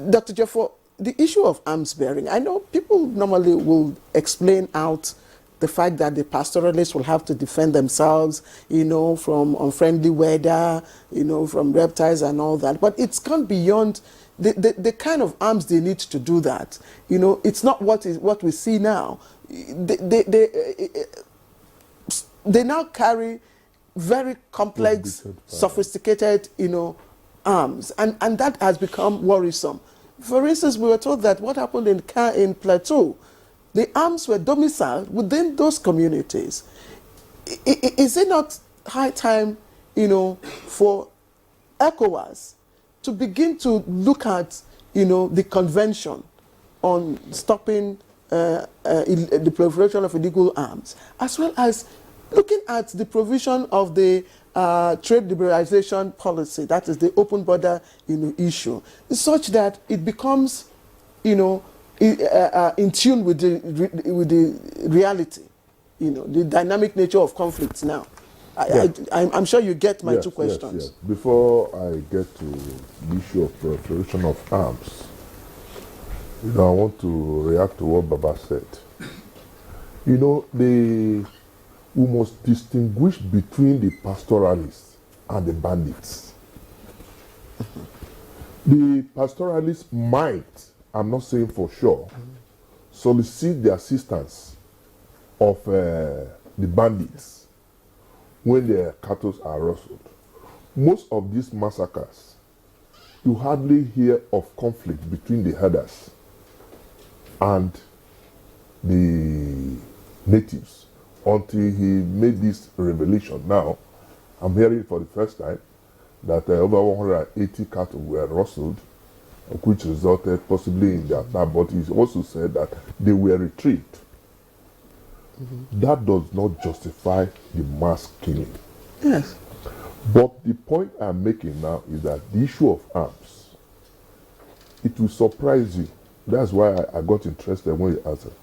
Dr. Jeffo, the issue of arms bearing, I know people normally will explain out the fact that the pastoralists will have to defend themselves, from unfriendly weather, from reptiles and all that. But it's gone beyond the kind of arms they need to do that. It's not what we see now. They now carry very complex, sophisticated, arms, and that has become worrisome. For instance, we were told that what happened in Plateau, the arms were domiciled within those communities. Is it not high time, for ECOWAS to begin to look at, the convention on stopping the proliferation of illegal arms, as well as looking at the provision of the trade liberalization policy, that is the open border issue, such that it becomes in tune with the reality, the dynamic nature of conflicts now. I'm sure you get my two questions. Yes. Before I get to the issue of proliferation of arms, I want to react to what Baba said. We must distinguish between the pastoralists and the bandits. The pastoralists might, I'm not saying for sure, solicit the assistance of the bandits, when their cattle are rustled. Most of these massacres, you hardly hear of conflict between the herders and the natives until he made this revelation. Now, I'm hearing for the first time that over 180 cattle were rustled, which resulted possibly in the attack, but he also said that they were retrieved. That does not justify the mass killing. Yes. But the point I'm making now is that the issue of arms, it will surprise you. That's why I got interested when you answered.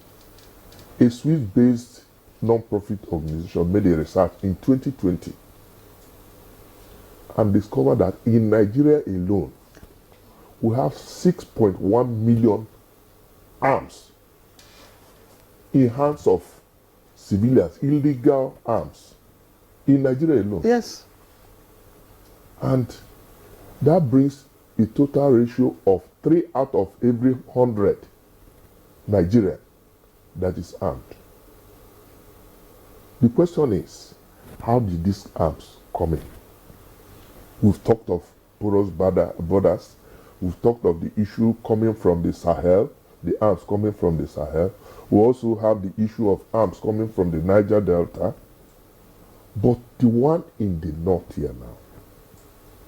A Swiss-based non-profit organization made a research in 2020 and discovered that in Nigeria alone, we have 6.1 million arms in hands of civilians, illegal arms, in Nigeria alone. Yes. And that brings a total ratio of 3 out of every 100 Nigerian that is armed. The question is, how did these arms come in? We've talked of porous borders. We've talked of the issue coming from the Sahel, the arms coming from the Sahel. We also have the issue of arms coming from the Niger Delta. But the one in the north here now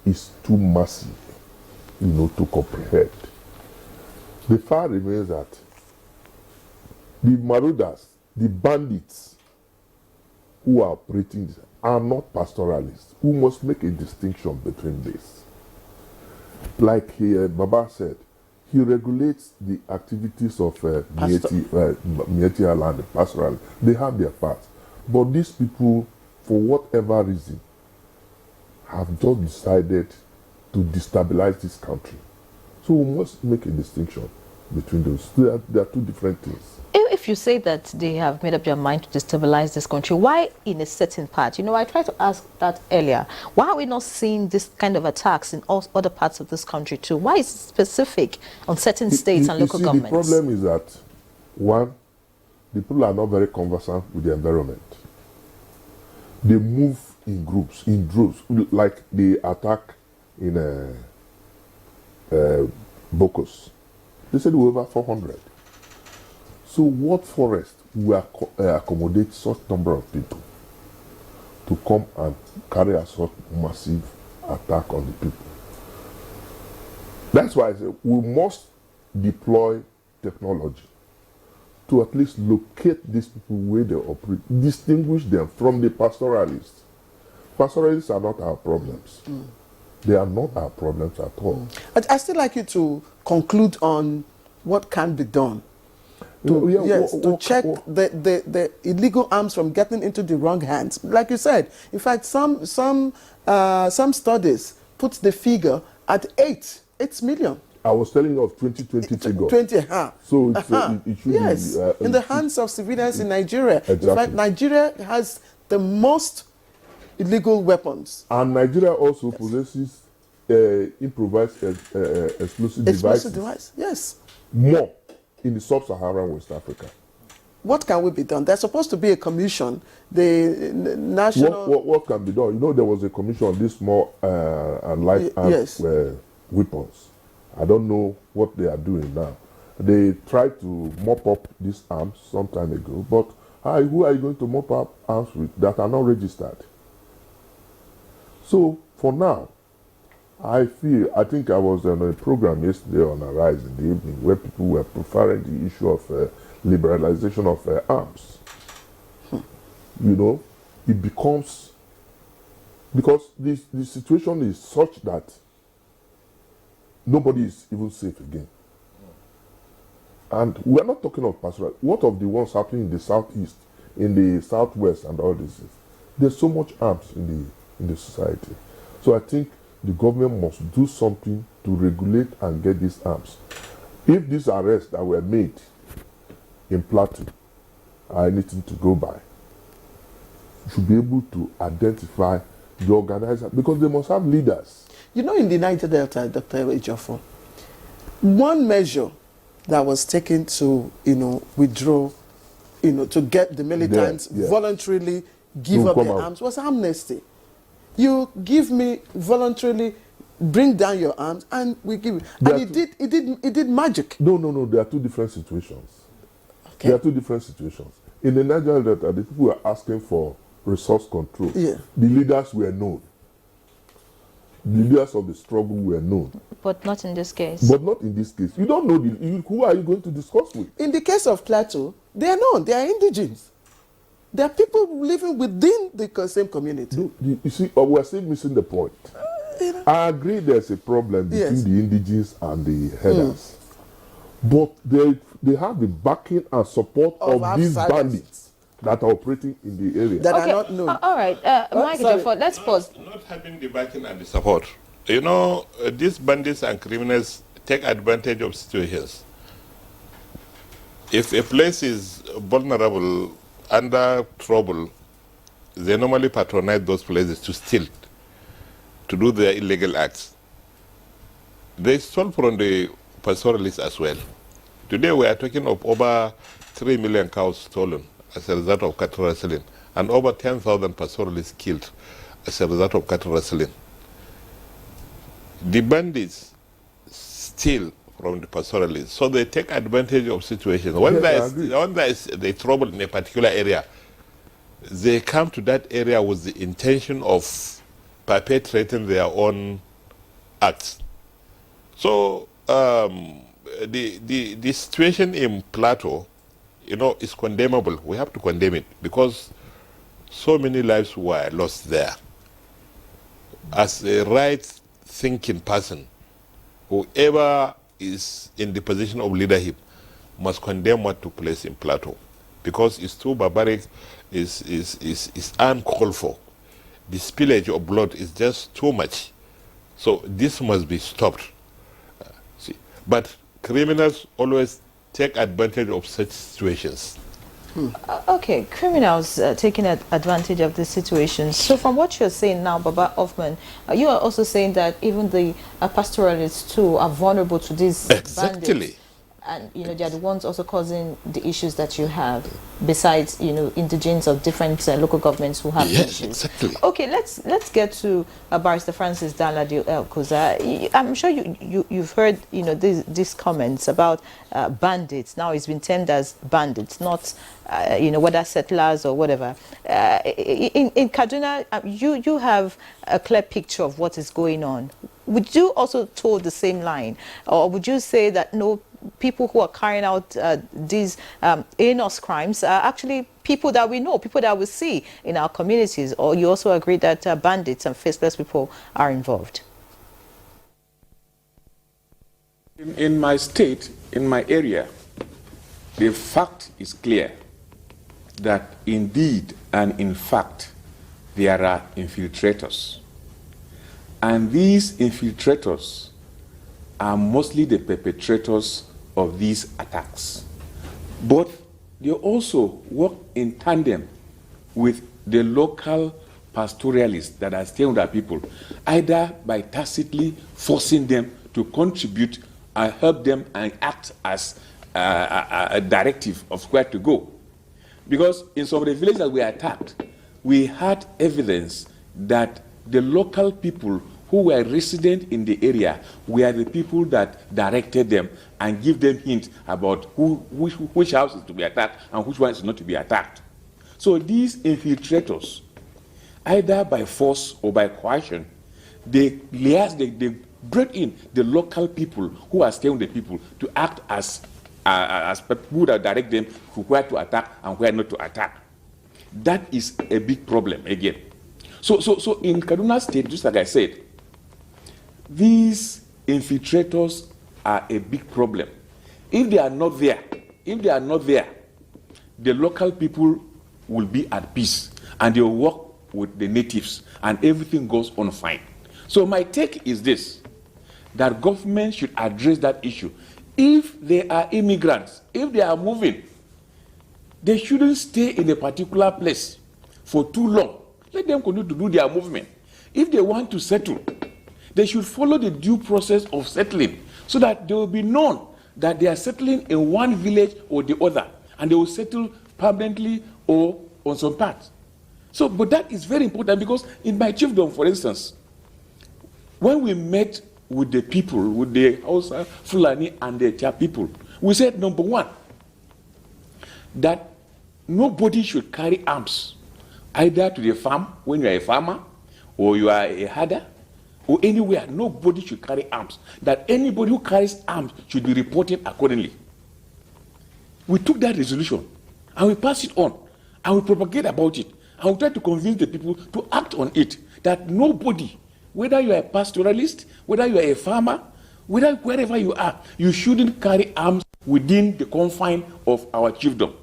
is too massive, to comprehend. The fact remains that the marauders, the bandits who are operating this are not pastoralists. We must make a distinction between this. Like Baba said, he regulates the activities of Mieti and the pastoral. They have their parts. But these people, for whatever reason, have just decided to destabilize this country. So we must make a distinction between those. They are two different things. If you say that they have made up their mind to destabilize this country, why in a certain part? I tried to ask that earlier. Why are we not seeing this kind of attacks in all other parts of this country too? Why is it specific on certain states and local governments? The problem is that, one, the people are not very conversant with the environment. They move in groups, in droves, like the attack in Bokos. They said we were over 400. So what forest will accommodate such number of people to come and carry a such massive attack on the people? That's why I say we must deploy technology to at least locate these people where they operate, distinguish them from the pastoralists. Pastoralists are not our problems. They are not our problems at all. I'd still like you to conclude on what can be done to check the illegal arms from getting into the wrong hands. Like you said, in fact, some studies put the figure at 8 million. I was telling you of 2020 figure. 20, So it should be in the hands of civilians in Nigeria. Exactly. In fact, Nigeria has the most illegal weapons. And Nigeria also possesses improvised explosive devices. Yes. More in the sub-Saharan West Africa. What can we be done? There's supposed to be a commission. The national. What can be done? There was a commission on these small and light arms weapons. I don't know what they are doing now. They tried to mop up these arms some time ago, but who are you going to mop up arms with that are not registered? So for now, I think I was on a program yesterday on Arise in the evening where people were preferring the issue of liberalization of arms. It becomes, because the situation is such that nobody is even safe again. And we're not talking of pastoral. What of the ones happening in the southeast, in the southwest and all this? There's so much arms in the society. So I think the government must do something to regulate and get these arms. If these arrests that were made in Plateau are anything to go by, you should be able to identify the organizer, because they must have leaders. In the Niger Delta, Dr. Ejiofor, one measure that was taken to, withdraw to get the militants voluntarily give up their arms was amnesty. You give me voluntarily, bring down your arms, and we give it. And it did magic. No. There are two different situations. Okay. There are two different situations. In the Nigerian Delta, the people were asking for resource control. Yeah. The leaders were known. The leaders of the struggle were known. But not in this case. But not in this case. You don't know who are you going to discuss with? In the case of Plateau, they are known. They are indigenes. There are people living within the same community. No, you see, we're still missing the point. I agree there's a problem between the indigenes and the headers. But they have the backing and support of these bandits that are operating in the area. That are not known. All right, Mike Jefford, let's pause. Not having the backing and the support. These bandits and criminals take advantage of situations. If a place is vulnerable, under trouble, they normally patronize those places to steal, to do their illegal acts. They stole from the pastoralists as well. Today we are talking of over 3 million cows stolen as a result of cattle rustling, and over 10,000 pastoralists killed as a result of cattle rustling. The bandits steal from the pastoralists, so they take advantage of situations. When there is the trouble in a particular area, they come to that area with the intention of perpetrating their own acts. So the situation in Plateau, is condemnable. We have to condemn it because so many lives were lost there. As a right-thinking person, whoever is in the position of leadership must condemn what took place in Plateau, because it's too barbaric, is uncalled for. The spillage of blood is just too much. So this must be stopped. But criminals always take advantage of such situations. Okay, criminals taking advantage of the situation. So from what you're saying now, Baba Hoffman, you are also saying that even the pastoralists too are vulnerable to these bandits. And they are the ones also causing the issues that you have, besides indigenes of different local governments who have issues. Exactly. Okay, let's get to Barrister Francis Danladi, because I'm sure you've heard these comments about bandits. Now it's been termed as bandits, not whether settlers or whatever. In Kaduna, you have a clear picture of what is going on. Would you also toe the same line, or would you say that no, people who are carrying out these heinous crimes are actually people that we know, people that we see in our communities? Or you also agree that bandits and faceless people are involved? In my state, in my area, the fact is clear that indeed and in fact there are infiltrators. And these infiltrators are mostly the perpetrators of these attacks. But they also work in tandem with the local pastoralists that are staying with our people, either by tacitly forcing them to contribute and help them and act as a directive of where to go. Because in some of the villages that we attacked, we had evidence that the local people who were resident in the area were the people that directed them and give them hints about which house is to be attacked and which one is not to be attacked. So these infiltrators, either by force or by coercion, they brought in the local people who are staying with the people to act as people that direct them to where to attack and where not to attack. That is a big problem again. So in Kaduna State, just like I said, these infiltrators are a big problem. If they are not there, the local people will be at peace and they will work with the natives and everything goes on fine. So my take is this, that government should address that issue. If they are immigrants, if they are moving, they shouldn't stay in a particular place for too long. Let them continue to do their movement. If they want to settle, they should follow the due process of settling so that they will be known that they are settling in one village or the other, and they will settle permanently or on some part. So, but that is very important because in my chiefdom, for instance, when we met with the people, with the Hausa, Fulani, and the Chia people, we said, number one, that nobody should carry arms either to the farm when you are a farmer or you are a herder or anywhere. Nobody should carry arms. That anybody who carries arms should be reported accordingly. We took that resolution and we passed it on and we propagate about it and we try to convince the people to act on it. That nobody, whether you are a pastoralist, whether you are a farmer, whether wherever you are, you shouldn't carry arms within the confine of our chiefdom.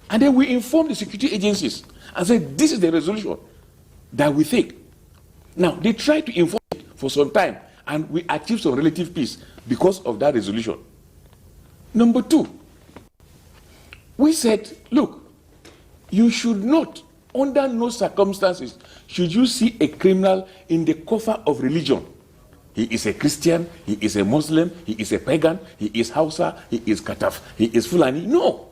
And then we inform the security agencies and say, this is the resolution that we take. Now, they tried to enforce it for some time, and we achieved some relative peace because of that resolution. Number two, we said, look, you should not, under no circumstances, should you see a criminal in the cover of religion. He is a Christian, he is a Muslim, he is a pagan, he is Hausa, he is Kataf, he is Fulani. No.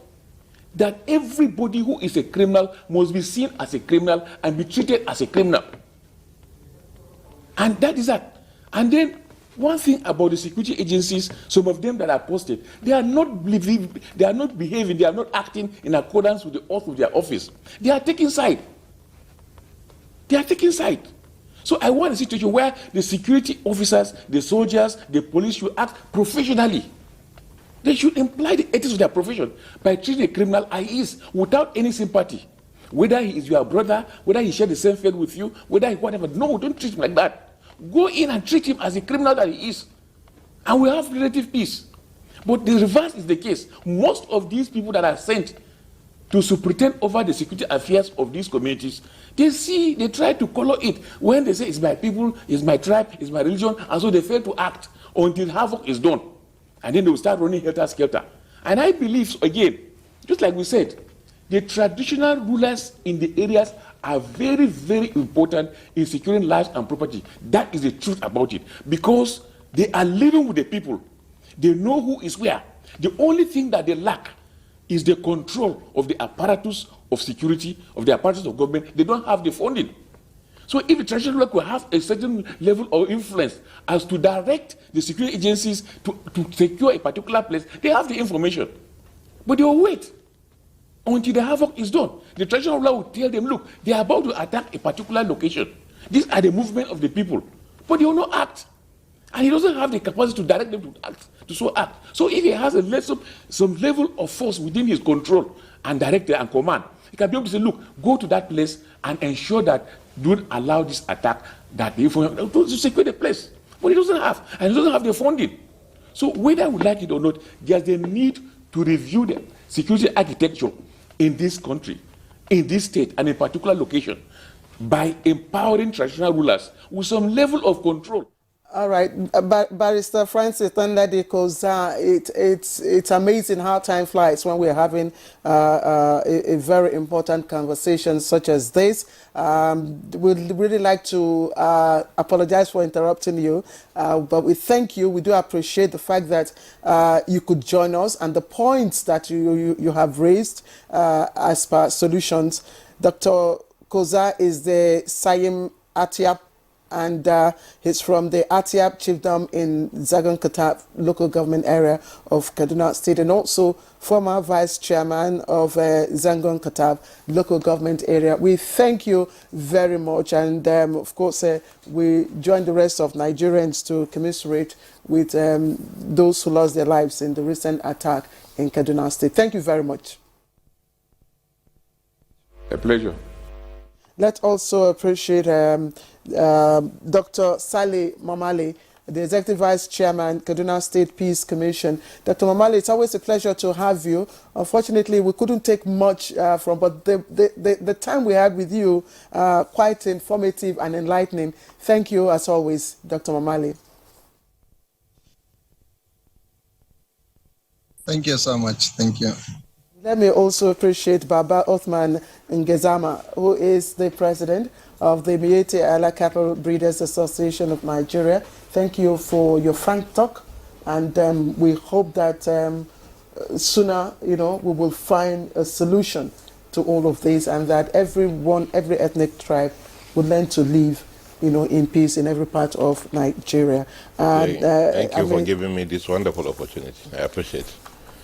That everybody who is a criminal must be seen as a criminal and be treated as a criminal. And that is that. And then one thing about the security agencies, some of them that are posted, they are not behaving, they are not acting in accordance with the oath of their office. They are taking side. They are taking side. So I want a situation where the security officers, the soldiers, the police should act professionally. They should imply the ethics of their profession by treating a criminal as he is, without any sympathy. Whether he is your brother, whether he shared the same faith with you, whether he whatever. No, don't treat him like that. Go in and treat him as a criminal that he is. And we have relative peace. But the reverse is the case. Most of these people that are sent to superintend over the security affairs of these communities, they try to color it when they say it's my people, it's my tribe, it's my religion, and so they fail to act until havoc is done. And then they will start running helter-skelter. And I believe, again, just like we said, the traditional rulers in the areas are very, very important in securing lives and property. That is the truth about it. Because they are living with the people. They know who is where. The only thing that they lack is the control of the apparatus of security, of the apparatus of government. They don't have the funding. So if the traditional ruler could have a certain level of influence as to direct the security agencies to secure a particular place, they have the information. But they will wait until the havoc is done. The traditional ruler will tell them, look, they are about to attack a particular location. These are the movement of the people. But they will not act. And he doesn't have the capacity to direct them to act, to so act. So if he has some level of force within his control and director and command, he can be able to say, look, go to that place and ensure that don't allow this attack that they to secure the place. But he doesn't have, and he doesn't have the funding. So whether we like it or not, there's a need to review the security architecture in this country, in this state, and in particular location by empowering traditional rulers with some level of control. All right, Barrister Francis Tandade Koza, it's amazing how time flies when we're having a very important conversation such as this. We'd really like to apologize for interrupting you, but we thank you. We do appreciate the fact that you could join us and the points that you have raised as per solutions. Dr. Koza is the Sayim Atiap, and he's from the Atiap Chiefdom in Zagan Katap local government area of Kaduna State, and also former vice chairman of Zangon Katap local government area. We thank you very much, and of course we join the rest of Nigerians to commiserate with those who lost their lives in the recent attack in Kaduna State. Thank you very much. A pleasure. Let's also appreciate Dr. Sally Momale, the Executive Vice Chairman, Kaduna State Peace Commission. Dr. Momale, it's always a pleasure to have you. Unfortunately, we couldn't take much from, but the time we had with you, quite informative and enlightening. Thank you, as always, Dr. Momale. Thank you so much. Thank you. Let me also appreciate Baba Othman Ngezama, who is the president of the Miete Ala Cattle Breeders Association of Nigeria. Thank you for your frank talk, and we hope that sooner, we will find a solution to all of this, and that every ethnic tribe will learn to live, in peace in every part of Nigeria. And thank you for giving me this wonderful opportunity. I appreciate it.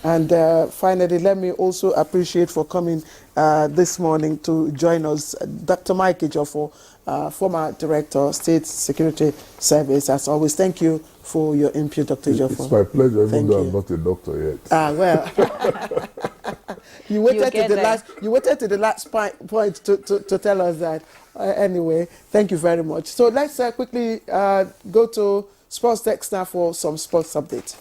And finally, let me also appreciate for coming this morning to join us, Dr. Mike Ejiofor, former Director, State Security Service. As always, thank you for your input, Dr. Ejiofor. It's my pleasure, even though I'm not a doctor yet. Well, you waited to the last point to tell us that. Anyway, thank you very much. So let's quickly go to Sports Text now for some sports updates.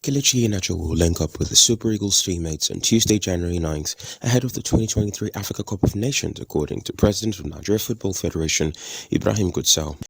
Kelechi Iheanacho will link up with the Super Eagles teammates on Tuesday, January 9th, ahead of the 2023 Africa Cup of Nations, according to President of Nigeria Football Federation, Ibrahim Gutsal.